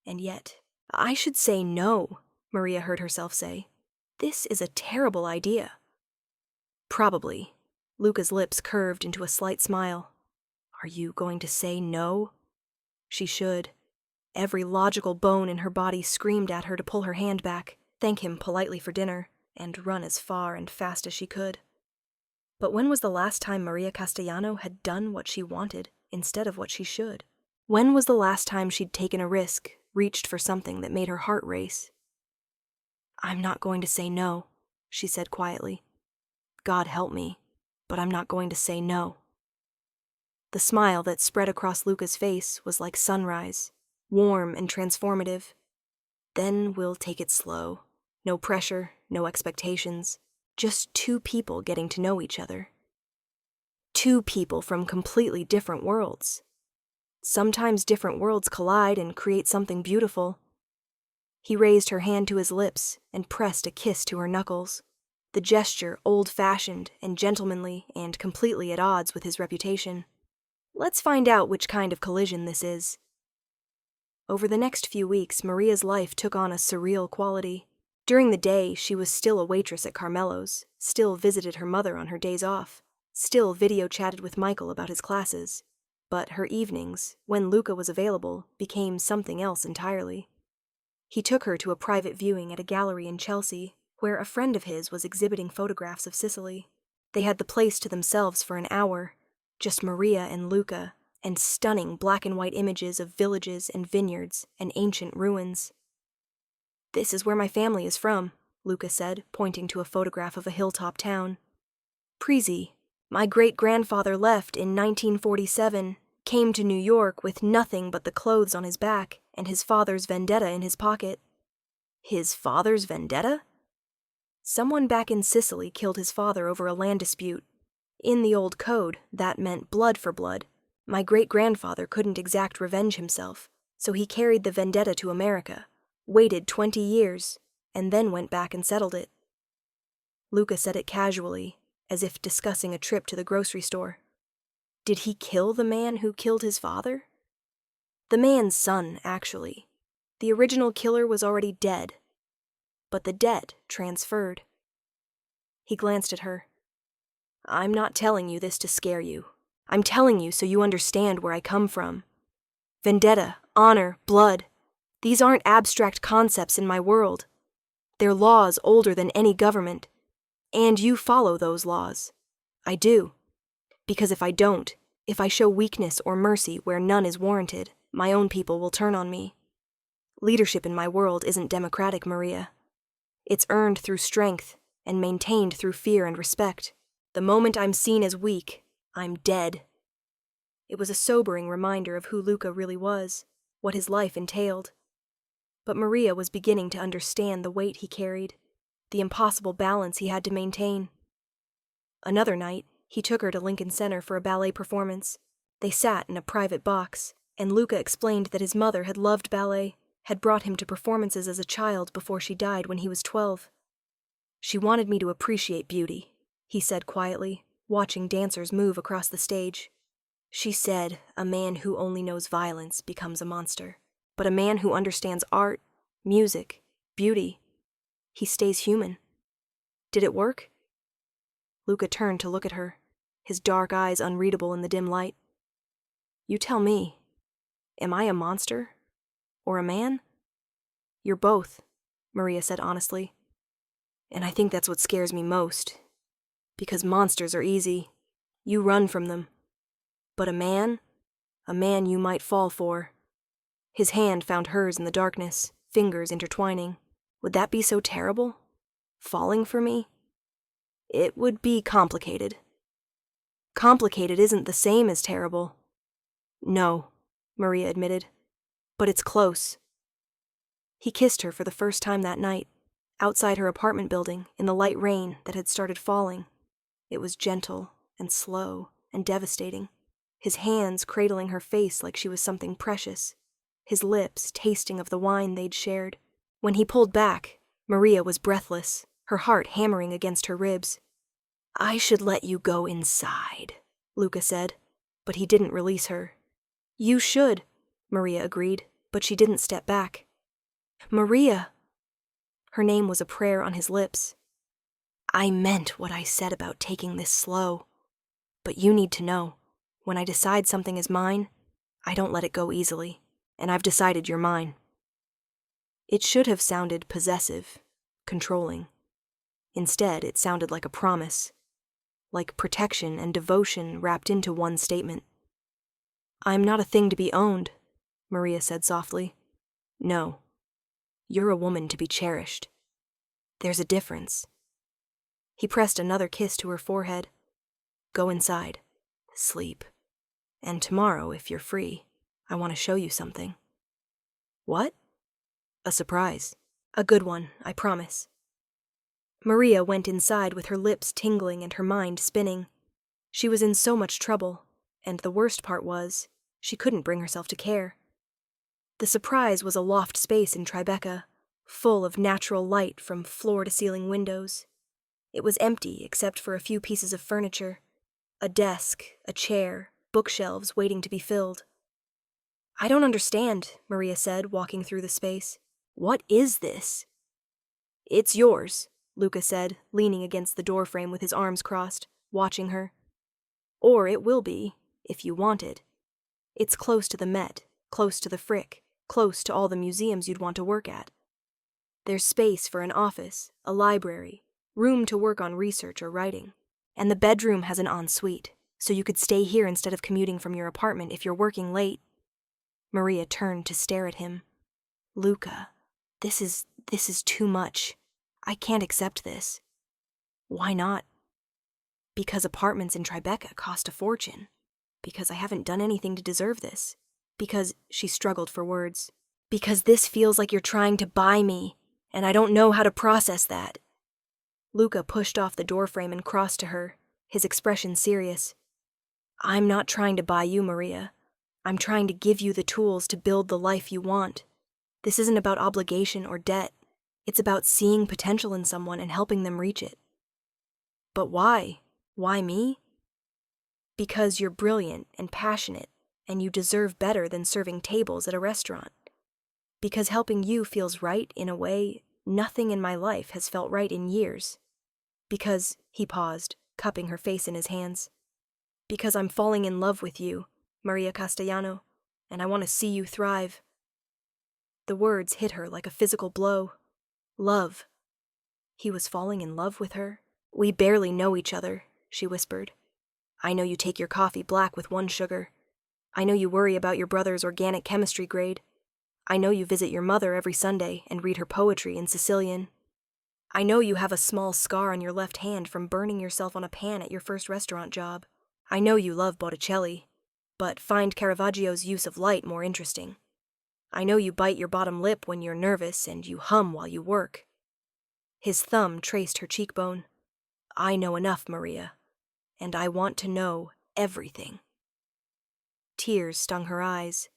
And yet, "I should say no," Maria heard herself say. "This is a terrible idea." "Probably." Luca's lips curved into a slight smile. "Are you going to say no?" She should. Every logical bone in her body screamed at her to pull her hand back, thank him politely for dinner, and run as far and fast as she could. But when was the last time Maria Castellano had done what she wanted instead of what she should? When was the last time she'd taken a risk, reached for something that made her heart race? "I'm not going to say no," she said quietly. "God help me, but I'm not going to say no." The smile that spread across Luca's face was like sunrise, warm and transformative. "Then we'll take it slow. No pressure, no expectations. Just two people getting to know each other. Two people from completely different worlds. Sometimes different worlds collide and create something beautiful." He raised her hand to his lips and pressed a kiss to her knuckles, the gesture old-fashioned and gentlemanly and completely at odds with his reputation. "Let's find out which kind of collision this is." Over the next few weeks, Maria's life took on a surreal quality. During the day, she was still a waitress at Carmelo's, still visited her mother on her days off, still video-chatted with Michael about his classes. But her evenings, when Luca was available, became something else entirely. He took her to a private viewing at a gallery in Chelsea, where a friend of his was exhibiting photographs of Sicily. They had the place to themselves for an hour, just Maria and Luca, and stunning black and white images of villages and vineyards and ancient ruins. "This is where my family is from," Luca said, pointing to a photograph of a hilltop town. "Prezi. My great-grandfather left in 1947, came to New York with nothing but the clothes on his back and his father's vendetta in his pocket." "His father's vendetta?" "Someone back in Sicily killed his father over a land dispute. In the old code, that meant blood for blood. My great-grandfather couldn't exact revenge himself, so he carried the vendetta to America, waited 20 years, and then went back and settled it. Luca said it casually, as if discussing a trip to the grocery store. Did he kill the man who killed his father? The man's son, actually. The original killer was already dead, but the debt transferred. He glanced at her. I'm not telling you this to scare you. I'm telling you so you understand where I come from. Vendetta, honor, blood. These aren't abstract concepts in my world. They're laws older than any government. And you follow those laws. I do. Because if I don't, if I show weakness or mercy where none is warranted, my own people will turn on me. Leadership in my world isn't democratic, Maria. It's earned through strength and maintained through fear and respect. The moment I'm seen as weak, I'm dead. It was a sobering reminder of who Luca really was, what his life entailed. But Maria was beginning to understand the weight he carried, the impossible balance he had to maintain. Another night, he took her to Lincoln Center for a ballet performance. They sat in a private box, and Luca explained that his mother had loved ballet, had brought him to performances as a child before she died when he was 12. She wanted me to appreciate beauty, he said quietly, watching dancers move across the stage. She said a man who only knows violence becomes a monster, but a man who understands art, music, beauty, he stays human. Did it work? Luca turned to look at her, his dark eyes unreadable in the dim light. You tell me, am I a monster? Or a man? You're both, Maria said honestly. And I think that's what scares me most. Because monsters are easy. You run from them. But a man you might fall for. His hand found hers in the darkness, fingers intertwining. Would that be so terrible? Falling for me? It would be complicated. Complicated isn't the same as terrible. No, Maria admitted. But it's close. He kissed her for the first time that night, outside her apartment building in the light rain that had started falling. It was gentle and slow and devastating, his hands cradling her face like she was something precious, his lips tasting of the wine they'd shared. When he pulled back, Maria was breathless, her heart hammering against her ribs. I should let you go inside, Luca said, but he didn't release her. You should, Maria agreed, but she didn't step back. Maria! Her name was a prayer on his lips. I meant what I said about taking this slow. But you need to know, when I decide something is mine, I don't let it go easily, and I've decided you're mine. It should have sounded possessive, controlling. Instead, it sounded like a promise, like protection and devotion wrapped into one statement. I'm not a thing to be owned, Maria said softly. No, you're a woman to be cherished. There's a difference. He pressed another kiss to her forehead. Go inside. Sleep. And tomorrow, if you're free, I want to show you something. What? A surprise. A good one, I promise. Maria went inside with her lips tingling and her mind spinning. She was in so much trouble, and the worst part was, she couldn't bring herself to care. The surprise was a loft space in Tribeca, full of natural light from floor-to-ceiling windows. It was empty except for a few pieces of furniture, a desk, a chair, bookshelves waiting to be filled. I don't understand, Maria said, walking through the space. What is this? It's yours, Luca said, leaning against the doorframe with his arms crossed, watching her. Or it will be, if you want it. It's close to the Met, close to the Frick, close to all the museums you'd want to work at. There's space for an office, a library, room to work on research or writing. And the bedroom has an ensuite, so you could stay here instead of commuting from your apartment if you're working late. Maria turned to stare at him. Luca, this is too much. I can't accept this. Why not? Because apartments in Tribeca cost a fortune. Because I haven't done anything to deserve this. Because, she struggled for words. Because this feels like you're trying to buy me, and I don't know how to process that. Luca pushed off the doorframe and crossed to her, his expression serious. I'm not trying to buy you, Maria. I'm trying to give you the tools to build the life you want. This isn't about obligation or debt. It's about seeing potential in someone and helping them reach it. But why? Why me? Because you're brilliant and passionate, and you deserve better than serving tables at a restaurant. Because helping you feels right in a way nothing in my life has felt right in years. Because, he paused, cupping her face in his hands. Because I'm falling in love with you, Maria Castellano, and I want to see you thrive. The words hit her like a physical blow. Love. He was falling in love with her? We barely know each other, she whispered. I know you take your coffee black with 1 sugar. I know you worry about your brother's organic chemistry grade. I know you visit your mother every Sunday and read her poetry in Sicilian. I know you have a small scar on your left hand from burning yourself on a pan at your first restaurant job. I know you love Botticelli, but find Caravaggio's use of light more interesting. I know you bite your bottom lip when you're nervous and you hum while you work. His thumb traced her cheekbone. I know enough, Maria, and I want to know everything. Tears stung her eyes.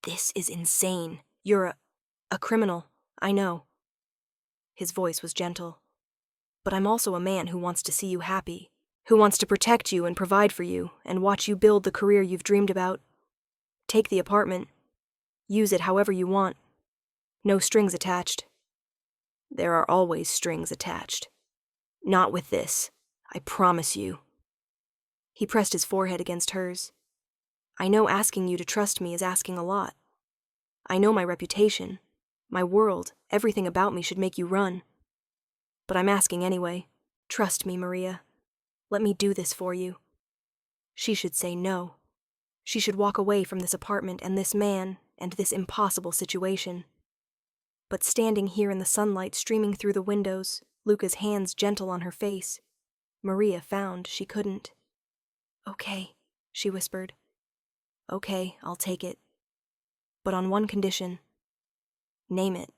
This is insane. You're a criminal, I know. His voice was gentle. But I'm also a man who wants to see you happy, who wants to protect you and provide for you and watch you build the career you've dreamed about. Take the apartment. Use it however you want. No strings attached. There are always strings attached. Not with this, I promise you. He pressed his forehead against hers. I know asking you to trust me is asking a lot. I know my reputation, my world, everything about me should make you run. But I'm asking anyway. Trust me, Maria. Let me do this for you. She should say no. She should walk away from this apartment and this man and this impossible situation. But standing here in the sunlight streaming through the windows, Luca's hands gentle on her face, Maria found she couldn't. Okay, she whispered. Okay, I'll take it. But on one condition. Name it.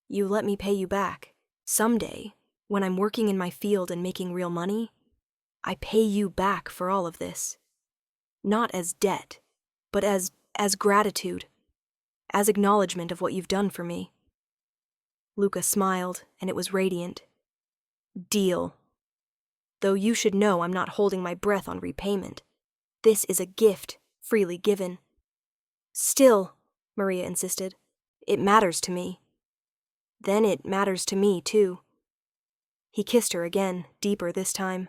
You let me pay you back. Someday, when I'm working in my field and making real money, I pay you back for all of this. Not as debt, but as gratitude, as acknowledgement of what you've done for me. Luca smiled, and it was radiant. Deal. Though you should know I'm not holding my breath on repayment. This is a gift, freely given. Still, Maria insisted, it matters to me. Then it matters to me, too. He kissed her again, deeper this time,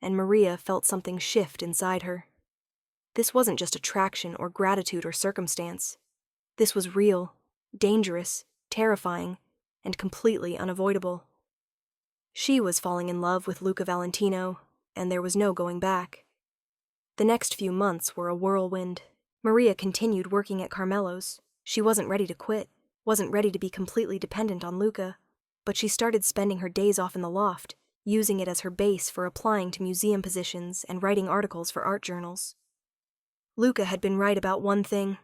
and Maria felt something shift inside her. This wasn't just attraction or gratitude or circumstance. This was real, dangerous, terrifying, and completely unavoidable. She was falling in love with Luca Valentino, and there was no going back. The next few months were a whirlwind. Maria continued working at Carmelo's. She wasn't ready to quit, wasn't ready to be completely dependent on Luca, but she started spending her days off in the loft, using it as her base for applying to museum positions and writing articles for art journals. Luca had been right about one thing.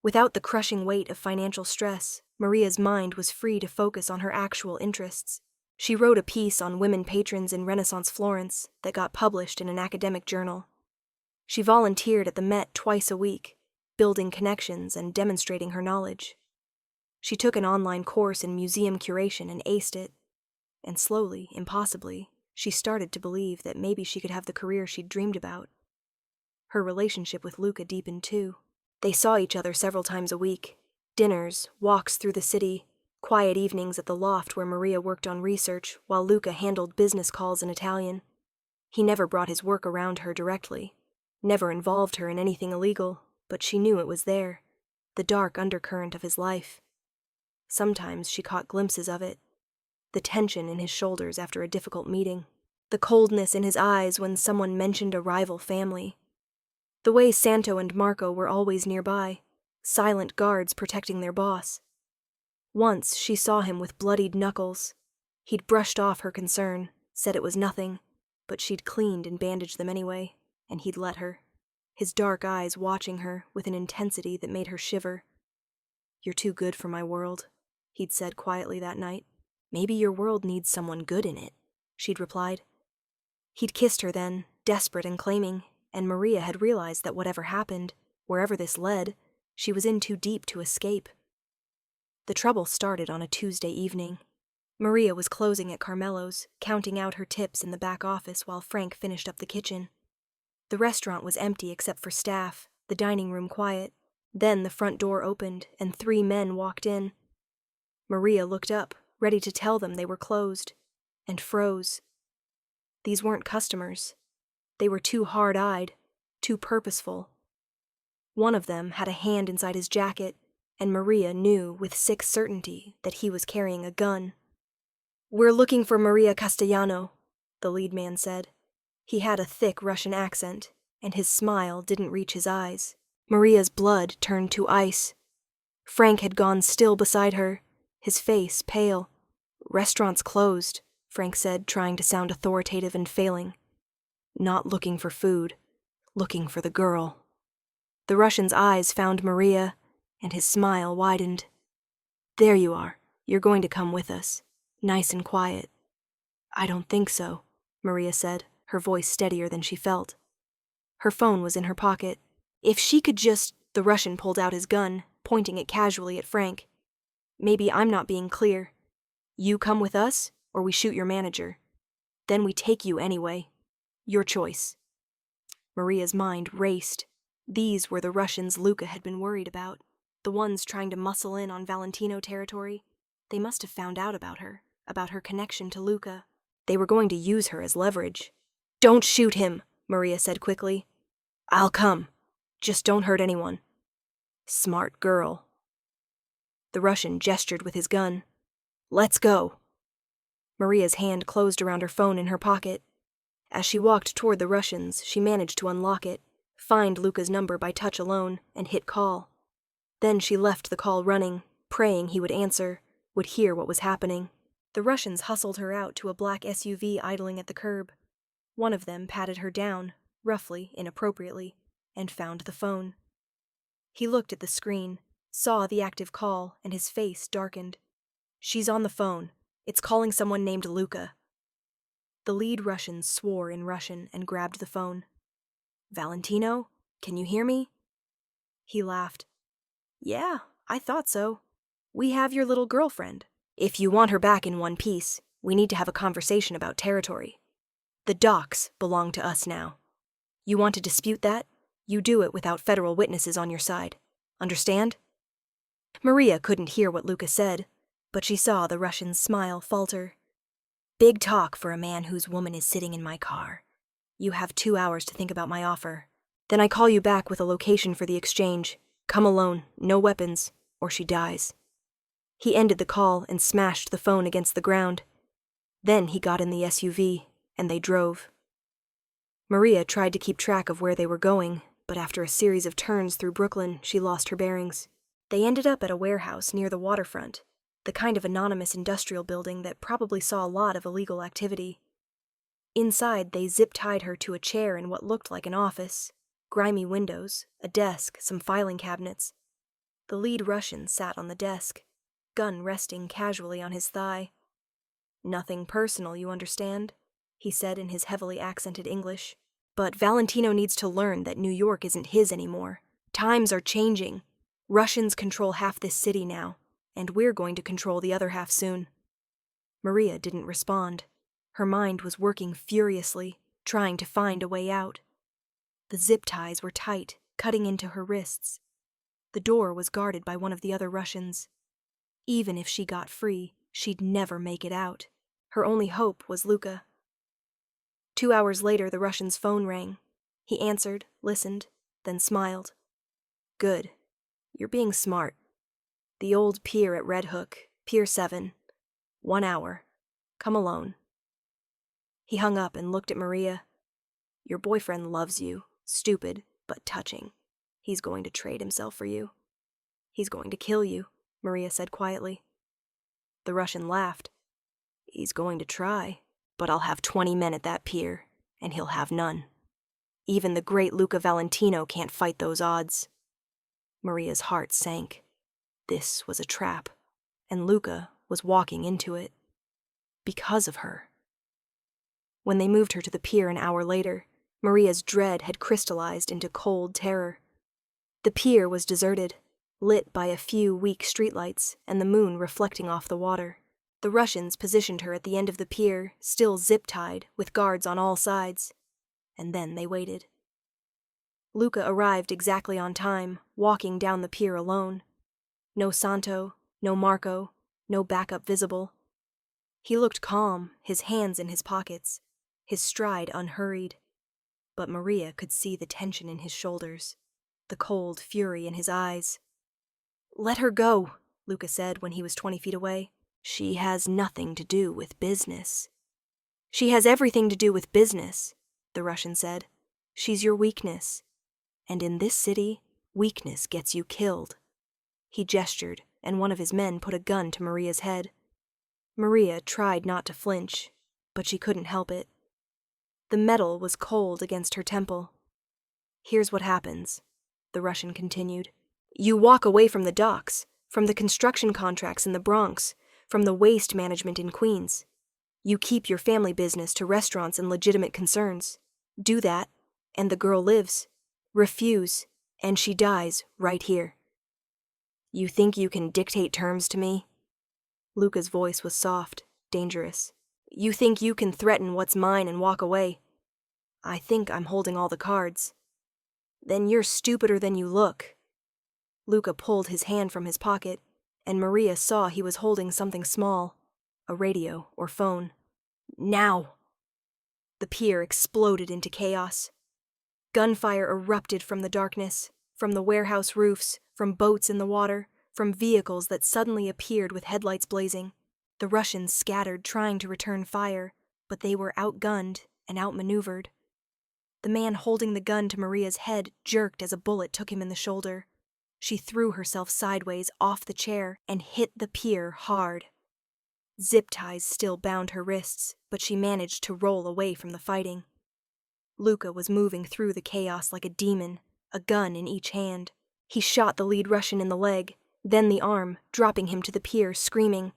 Without the crushing weight of financial stress, Maria's mind was free to focus on her actual interests. She wrote a piece on women patrons in Renaissance Florence that got published in an academic journal. She volunteered at the Met twice a week, building connections and demonstrating her knowledge. She took an online course in museum curation and aced it. And slowly, impossibly, she started to believe that maybe she could have the career she'd dreamed about. Her relationship with Luca deepened too. They saw each other several times a week. Dinners, walks through the city, quiet evenings at the loft where Maria worked on research while Luca handled business calls in Italian. He never brought his work around her directly, never involved her in anything illegal, but she knew it was there, the dark undercurrent of his life. Sometimes she caught glimpses of it, the tension in his shoulders after a difficult meeting, the coldness in his eyes when someone mentioned a rival family. The way Santo and Marco were always nearby, silent guards protecting their boss. Once she saw him with bloodied knuckles. He'd brushed off her concern, said it was nothing, but she'd cleaned and bandaged them anyway, and he'd let her, his dark eyes watching her with an intensity that made her shiver. You're too good for my world, he'd said quietly that night. Maybe your world needs someone good in it, she'd replied. He'd kissed her then, desperate and claiming, and Maria had realized that whatever happened, wherever this led, she was in too deep to escape. The trouble started on a Tuesday evening. Maria was closing at Carmelo's, counting out her tips in the back office while Frank finished up the kitchen. The restaurant was empty except for staff, the dining room quiet. Then the front door opened and 3 men walked in. Maria looked up, ready to tell them they were closed, and froze. These weren't customers. They were too hard-eyed, too purposeful. One of them had a hand inside his jacket, and Maria knew with sick certainty that he was carrying a gun. "We're looking for Maria Castellano," the lead man said. He had a thick Russian accent, and his smile didn't reach his eyes. Maria's blood turned to ice. Frank had gone still beside her, his face pale. "Restaurant's closed," Frank said, trying to sound authoritative and failing. "Not looking for food, looking for the girl." The Russian's eyes found Maria, and his smile widened. "There you are. You're going to come with us. Nice and quiet." "I don't think so," Maria said, her voice steadier than she felt. Her phone was in her pocket. If she could just... The Russian pulled out his gun, pointing it casually at Frank. "Maybe I'm not being clear. You come with us, or we shoot your manager. Then we take you anyway. Your choice." Maria's mind raced. These were the Russians Luca had been worried about, the ones trying to muscle in on Valentino territory. They must have found out about her connection to Luca. They were going to use her as leverage. "Don't shoot him," Maria said quickly. "I'll come. Just don't hurt anyone." "Smart girl." The Russian gestured with his gun. "Let's go." Maria's hand closed around her phone in her pocket. As she walked toward the Russians, she managed to unlock it, find Luca's number by touch alone, and hit call. Then she left the call running, praying he would answer, would hear what was happening. The Russians hustled her out to a black SUV idling at the curb. One of them patted her down, roughly, inappropriately, and found the phone. He looked at the screen, saw the active call, and his face darkened. "She's on the phone. It's calling someone named Luca." The lead Russian swore in Russian and grabbed the phone. "Valentino, can you hear me?" He laughed. "Yeah, I thought so. We have your little girlfriend. If you want her back in one piece, we need to have a conversation about territory. The docks belong to us now. You want to dispute that? You do it without federal witnesses on your side. Understand?" Maria couldn't hear what Luca said, but she saw the Russian's smile falter. "Big talk for a man whose woman is sitting in my car. You have 2 hours to think about my offer. Then I call you back with a location for the exchange. Come alone, no weapons, or she dies." He ended the call and smashed the phone against the ground. Then he got in the SUV, and they drove. Maria tried to keep track of where they were going, but after a series of turns through Brooklyn, she lost her bearings. They ended up at a warehouse near the waterfront, the kind of anonymous industrial building that probably saw a lot of illegal activity. Inside, they zip-tied her to a chair in what looked like an office. Grimy windows, a desk, some filing cabinets. The lead Russian sat on the desk, gun resting casually on his thigh. "Nothing personal, you understand?" he said in his heavily accented English. "But Valentino needs to learn that New York isn't his anymore. Times are changing. Russians control half this city now, and we're going to control the other half soon." Maria didn't respond. Her mind was working furiously, trying to find a way out. The zip ties were tight, cutting into her wrists. The door was guarded by one of the other Russians. Even if she got free, she'd never make it out. Her only hope was Luca. 2 hours later, the Russian's phone rang. He answered, listened, then smiled. "Good. You're being smart. The old pier at Red Hook, Pier 7. 1 hour. Come alone." He hung up and looked at Maria. "Your boyfriend loves you. Stupid, but touching. He's going to trade himself for you." "He's going to kill you," Maria said quietly. The Russian laughed. "He's going to try, but I'll have 20 men at that pier, and he'll have none. Even the great Luca Valentino can't fight those odds." Maria's heart sank. This was a trap, and Luca was walking into it. Because of her. When they moved her to the pier an hour later, Maria's dread had crystallized into cold terror. The pier was deserted, lit by a few weak streetlights and the moon reflecting off the water. The Russians positioned her at the end of the pier, still zip-tied, with guards on all sides. And then they waited. Luca arrived exactly on time, walking down the pier alone. No Santo, no Marco, no backup visible. He looked calm, his hands in his pockets, his stride unhurried. But Maria could see the tension in his shoulders, the cold fury in his eyes. "Let her go," Luca said when he was 20 feet away. "She has nothing to do with business." "She has everything to do with business," the Russian said. "She's your weakness. And in this city, weakness gets you killed." He gestured, and one of his men put a gun to Maria's head. Maria tried not to flinch, but she couldn't help it. The metal was cold against her temple. "Here's what happens," the Russian continued. "You walk away from the docks, from the construction contracts in the Bronx, from the waste management in Queens. You keep your family business to restaurants and legitimate concerns. Do that, and the girl lives. Refuse, and she dies right here." "You think you can dictate terms to me?" Luca's voice was soft, dangerous. "You think you can threaten what's mine and walk away?" "I think I'm holding all the cards." "Then you're stupider than you look." Luca pulled his hand from his pocket, and Maria saw he was holding something small, a radio or phone. "Now!" The pier exploded into chaos. Gunfire erupted from the darkness, from the warehouse roofs, from boats in the water, from vehicles that suddenly appeared with headlights blazing. The Russians scattered, trying to return fire, but they were outgunned and outmaneuvered. The man holding the gun to Maria's head jerked as a bullet took him in the shoulder. She threw herself sideways off the chair and hit the pier hard. Zip ties still bound her wrists, but she managed to roll away from the fighting. Luca was moving through the chaos like a demon, a gun in each hand. He shot the lead Russian in the leg, then the arm, dropping him to the pier, screaming.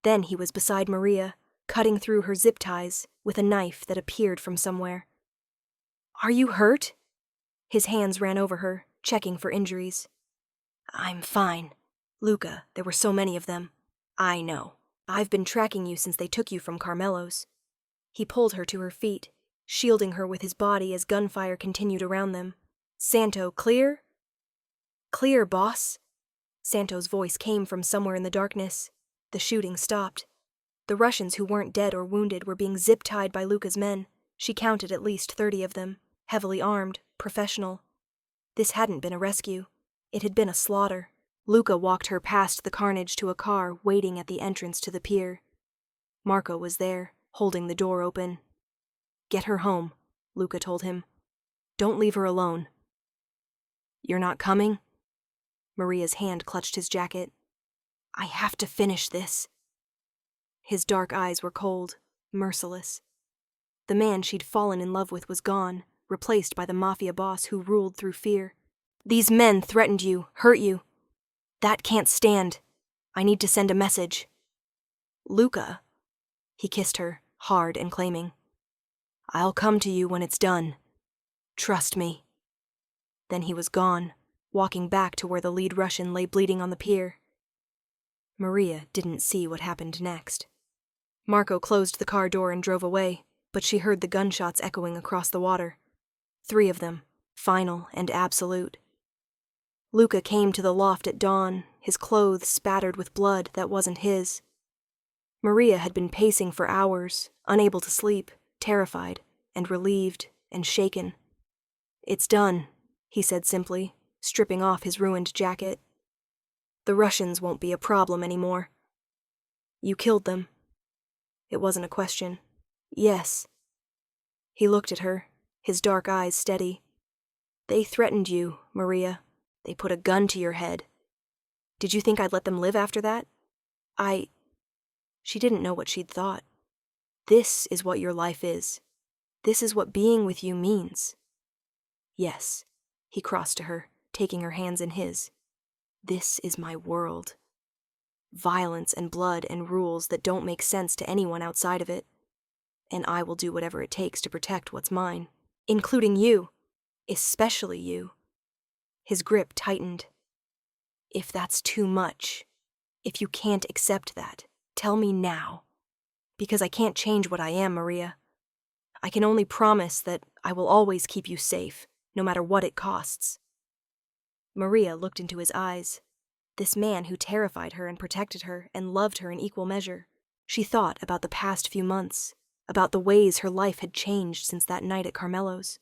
Then he was beside Maria, cutting through her zip ties with a knife that appeared from somewhere. "Are you hurt?" His hands ran over her, checking for injuries. "I'm fine." "Luca, there were so many of them." "I know. I've been tracking you since they took you from Carmelo's." He pulled her to her feet, shielding her with his body as gunfire continued around them. "Santo, clear?" "Clear, boss." Santo's voice came from somewhere in the darkness. The shooting stopped. The Russians who weren't dead or wounded were being zip-tied by Luca's men. She counted at least 30 of them, heavily armed, professional. This hadn't been a rescue. It had been a slaughter. Luca walked her past the carnage to a car waiting at the entrance to the pier. Marco was there, holding the door open. "Get her home," Luca told him. "Don't leave her alone." "You're not coming?" Maria's hand clutched his jacket. "I have to finish this." His dark eyes were cold, merciless. The man she'd fallen in love with was gone, replaced by the mafia boss who ruled through fear. "These men threatened you, hurt you. That can't stand. I need to send a message." "Luca." He kissed her, hard and claiming. "I'll come to you when it's done. Trust me." Then he was gone, walking back to where the lead Russian lay bleeding on the pier. Maria didn't see what happened next. Marco closed the car door and drove away, but she heard the gunshots echoing across the water. 3 of them, final and absolute. Luca came to the loft at dawn, his clothes spattered with blood that wasn't his. Maria had been pacing for hours, unable to sleep, terrified, and relieved, and shaken. "It's done," he said simply, stripping off his ruined jacket. "The Russians won't be a problem anymore." "You killed them." It wasn't a question. "Yes." He looked at her, his dark eyes steady. "They threatened you, Maria. They put a gun to your head. Did you think I'd let them live after that? She didn't know what she'd thought. "This is what your life is. This is what being with you means." "Yes." He crossed to her, taking her hands in his. "This is my world. Violence and blood and rules that don't make sense to anyone outside of it. and I will do whatever it takes to protect what's mine, including you, especially you. His grip tightened. If that's too much, if you can't accept that, tell me now. Because I can't change what I am, Maria. I can only promise that I will always keep you safe, no matter what it costs. Maria looked into his eyes. This man who terrified her and protected her and loved her in equal measure. She thought about the past few months, about the ways her life had changed since that night at Carmelo's,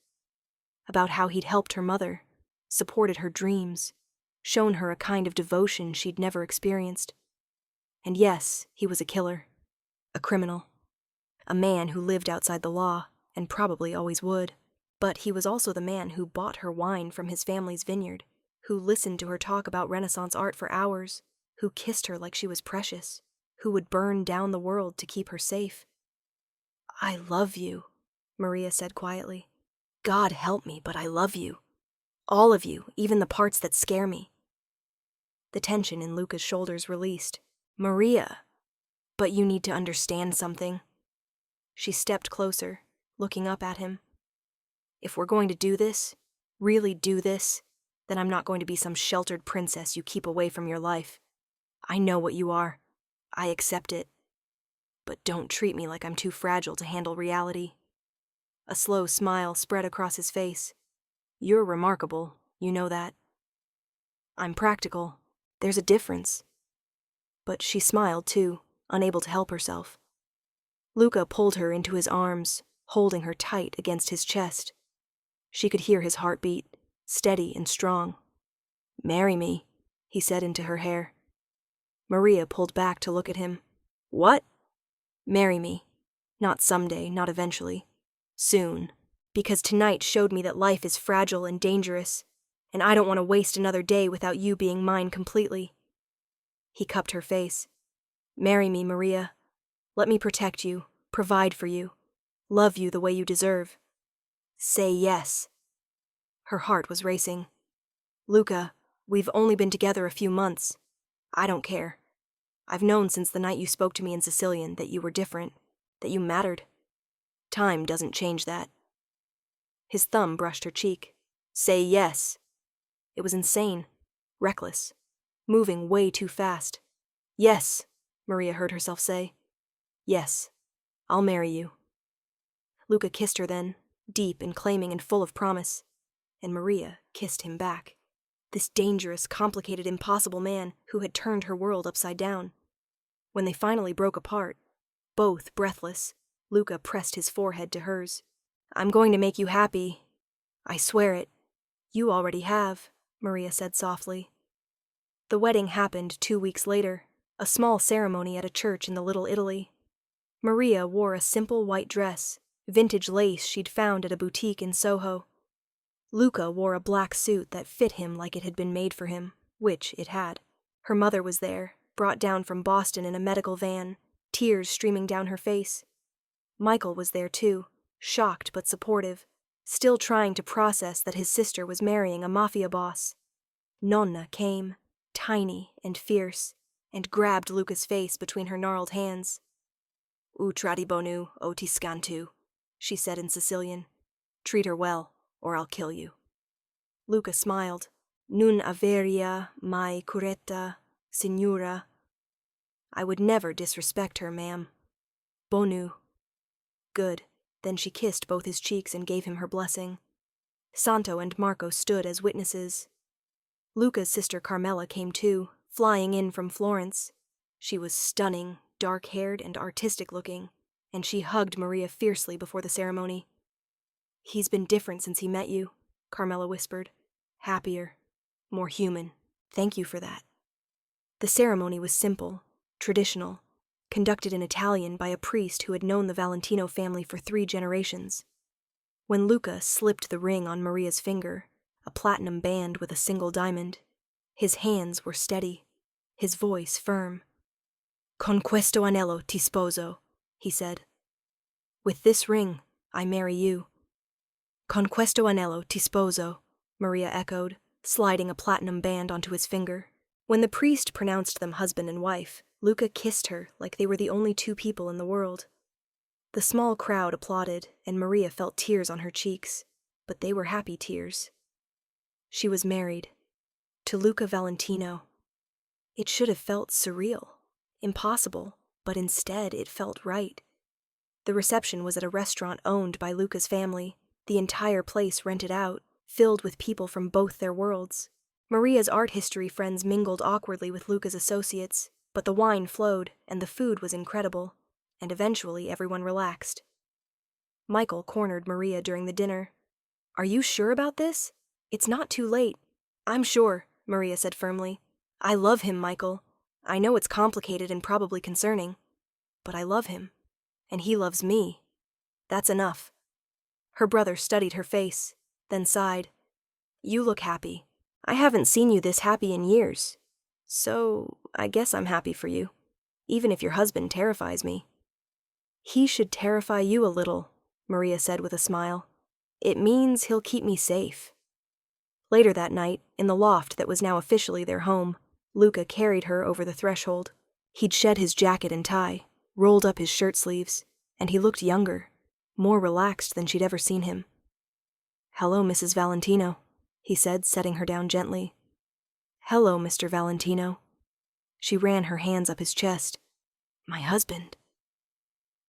about how he'd helped her mother, supported her dreams, shown her a kind of devotion she'd never experienced. And yes, he was a killer, a criminal, a man who lived outside the law, and probably always would. But he was also the man who bought her wine from his family's vineyard, who listened to her talk about Renaissance art for hours, who kissed her like she was precious, who would burn down the world to keep her safe. I love you, Maria said quietly. God help me, but I love you. All of you, even the parts that scare me. The tension in Luca's shoulders released. Maria, but you need to understand something. She stepped closer, looking up at him. If we're going to do this, really do this, then I'm not going to be some sheltered princess you keep away from your life. I know what you are. I accept it. But don't treat me like I'm too fragile to handle reality. A slow smile spread across his face. You're remarkable, you know that. I'm practical. There's a difference. But she smiled too, unable to help herself. Luca pulled her into his arms, holding her tight against his chest. She could hear his heartbeat, steady and strong. Marry me, he said into her hair. Maria pulled back to look at him. What? Marry me. Not someday, not eventually. Soon. Because tonight showed me that life is fragile and dangerous, and I don't want to waste another day without you being mine completely. He cupped her face. Marry me, Maria. Let me protect you, provide for you, love you the way you deserve. Say yes. Her heart was racing. Luca, we've only been together a few months. I don't care. I've known since the night you spoke to me in Sicilian that you were different, that you mattered. Time doesn't change that. His thumb brushed her cheek. Say yes. It was insane, reckless, moving way too fast. Yes, Maria heard herself say. Yes, I'll marry you. Luca kissed her then, deep and claiming and full of promise, and Maria kissed him back. This dangerous, complicated, impossible man who had turned her world upside down. When they finally broke apart, both breathless, Luca pressed his forehead to hers. I'm going to make you happy. I swear it. You already have, Maria said softly. The wedding happened 2 weeks later, a small ceremony at a church in the Little Italy. Maria wore a simple white dress, vintage lace she'd found at a boutique in Soho. Luca wore a black suit that fit him like it had been made for him, which it had. Her mother was there, brought down from Boston in a medical van, tears streaming down her face. Michael was there too, shocked but supportive, still trying to process that his sister was marrying a mafia boss. Nonna came, tiny and fierce, and grabbed Luca's face between her gnarled hands. U tradibonu o ti scantu, she said in Sicilian. Treat her well, or I'll kill you. Luca smiled. Nun averia mai curetta, signora. I would never disrespect her, ma'am. Bonu. Good. Then she kissed both his cheeks and gave him her blessing. Santo and Marco stood as witnesses. Luca's sister Carmela came too, flying in from Florence. She was stunning, dark-haired and artistic-looking, and she hugged Maria fiercely before the ceremony. He's been different since he met you, Carmela whispered. Happier, more human. Thank you for that. The ceremony was simple, traditional, conducted in Italian by a priest who had known the Valentino family for 3 generations. When Luca slipped the ring on Maria's finger, a platinum band with a single diamond, his hands were steady, his voice firm. Con questo anello ti sposo, he said. With this ring, I marry you. Con questo anello ti sposo, Maria echoed, sliding a platinum band onto his finger. When the priest pronounced them husband and wife, Luca kissed her like they were the only 2 people in the world. The small crowd applauded, and Maria felt tears on her cheeks, but they were happy tears. She was married. To Luca Valentino. It should have felt surreal, impossible, but instead it felt right. The reception was at a restaurant owned by Luca's family, the entire place rented out, filled with people from both their worlds. Maria's art history friends mingled awkwardly with Luca's associates, but the wine flowed, and the food was incredible, and eventually everyone relaxed. Michael cornered Maria during the dinner. "Are you sure about this? It's not too late." "I'm sure," Maria said firmly. "I love him, Michael. I know it's complicated and probably concerning, but I love him, and he loves me. That's enough." Her brother studied her face, then sighed. "You look happy. I haven't seen you this happy in years. So, I guess I'm happy for you, even if your husband terrifies me." "He should terrify you a little," Maria said with a smile. "It means he'll keep me safe." Later that night, in the loft that was now officially their home, Luca carried her over the threshold. He'd shed his jacket and tie, rolled up his shirt sleeves, and he looked younger, more relaxed than she'd ever seen him. "Hello, Mrs. Valentino," he said, setting her down gently. "Hello, Mr. Valentino." She ran her hands up his chest. "My husband."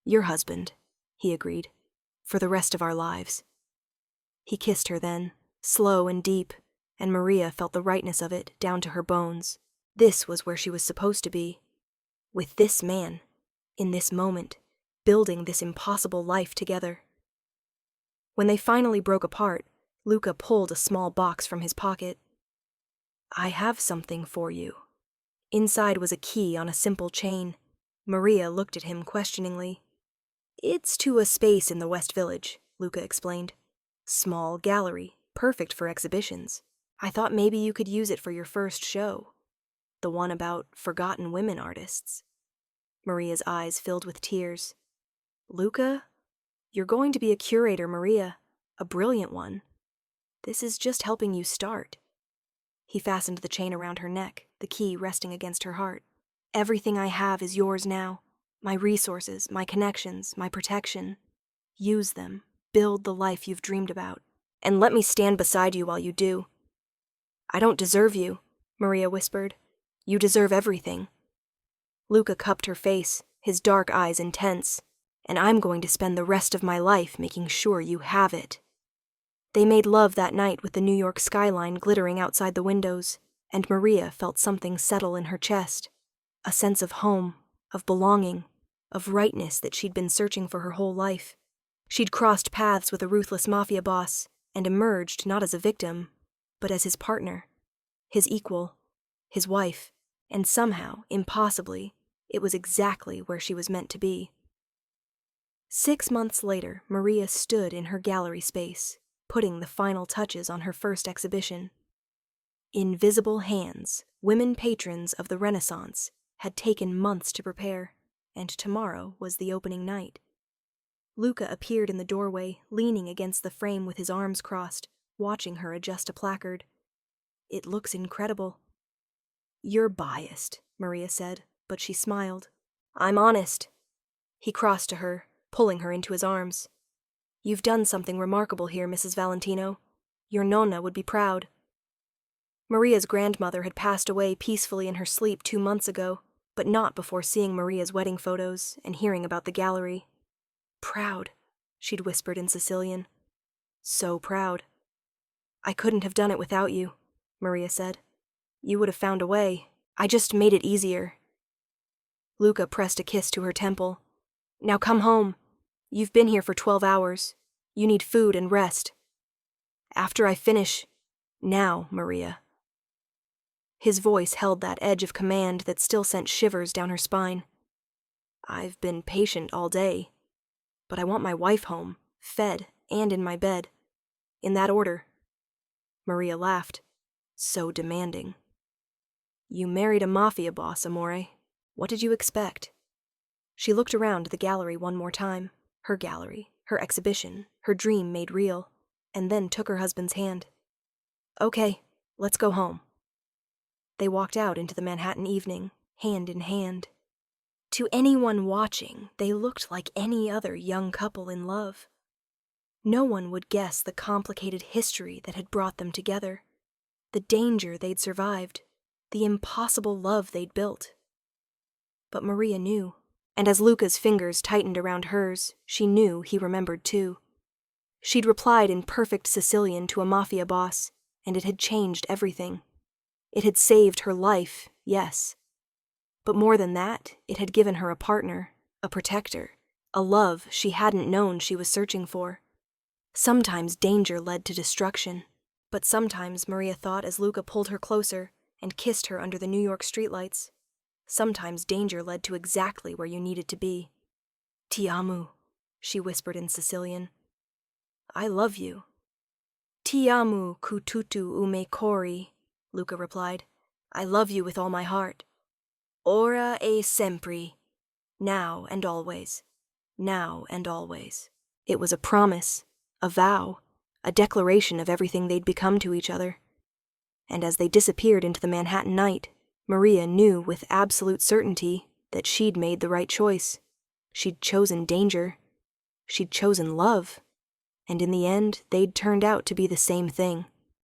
"Your husband," he agreed, "for the rest of our lives." He kissed her then, slow and deep, and Maria felt the rightness of it down to her bones. This was where she was supposed to be. With this man, in this moment, building this impossible life together. When they finally broke apart, Luca pulled a small box from his pocket. "I have something for you." Inside was a key on a simple chain. Maria looked at him questioningly. "It's to a space in the West Village," Luca explained. "Small gallery, perfect for exhibitions. I thought maybe you could use it for your first show. The one about forgotten women artists." Maria's eyes filled with tears. "Luca, you're going to be a curator, Maria, a brilliant one. This is just helping you start." He fastened the chain around her neck, the key resting against her heart. "Everything I have is yours now. My resources, my connections, my protection. Use them, build the life you've dreamed about, and let me stand beside you while you do." "I don't deserve you," Maria whispered. "You deserve everything." Luca cupped her face, his dark eyes intense. "And I'm going to spend the rest of my life making sure you have it." They made love that night with the New York skyline glittering outside the windows, and Maria felt something settle in her chest, a sense of home, of belonging, of rightness that she'd been searching for her whole life. She'd crossed paths with a ruthless mafia boss, and emerged not as a victim, but as his partner, his equal, his wife, and somehow, impossibly, it was exactly where she was meant to be. 6 months later, Maria stood in her gallery space, putting the final touches on her first exhibition. Invisible Hands, Women Patrons of the Renaissance, had taken months to prepare, and tomorrow was the opening night. Luca appeared in the doorway, leaning against the frame with his arms crossed, watching her adjust a placard. "It looks incredible." "You're biased," Maria said, but she smiled. "I'm honest." He crossed to her, pulling her into his arms. "You've done something remarkable here, Mrs. Valentino. Your nonna would be proud." Maria's grandmother had passed away peacefully in her sleep 2 months ago, but not before seeing Maria's wedding photos and hearing about the gallery. "Proud," she'd whispered in Sicilian. "So proud." "I couldn't have done it without you," Maria said. "You would have found a way. I just made it easier." Luca pressed a kiss to her temple. "Now come home. You've been here for 12 hours. You need food and rest." "After I finish. Now, Maria." His voice held that edge of command that still sent shivers down her spine. "I've been patient all day, but I want my wife home, fed, and in my bed. In that order." Maria laughed. "So demanding." "You married a mafia boss, amore. What did you expect?" She looked around the gallery one more time, her gallery, her exhibition, her dream made real, and then took her husband's hand. "Okay, let's go home." They walked out into the Manhattan evening, hand in hand. To anyone watching, they looked like any other young couple in love. No one would guess the complicated history that had brought them together, the danger they'd survived, the impossible love they'd built. But Maria knew, and as Luca's fingers tightened around hers, she knew he remembered too. She'd replied in perfect Sicilian to a mafia boss, and it had changed everything. It had saved her life, yes. But more than that, it had given her a partner, a protector, a love she hadn't known she was searching for. Sometimes danger led to destruction, but sometimes, Maria thought as Luca pulled her closer and kissed her under the New York streetlights, sometimes danger led to exactly where you needed to be. Ti amo, she whispered in Sicilian. I love you. Ti amo cu tutto il mio cuore, Luca replied. I love you with all my heart. Ora e sempre. Now and always. Now and always. It was a promise, a vow, a declaration of everything they'd become to each other. And as they disappeared into the Manhattan night, Maria knew with absolute certainty that she'd made the right choice. She'd chosen danger. She'd chosen love. And in the end, they'd turned out to be the same thing.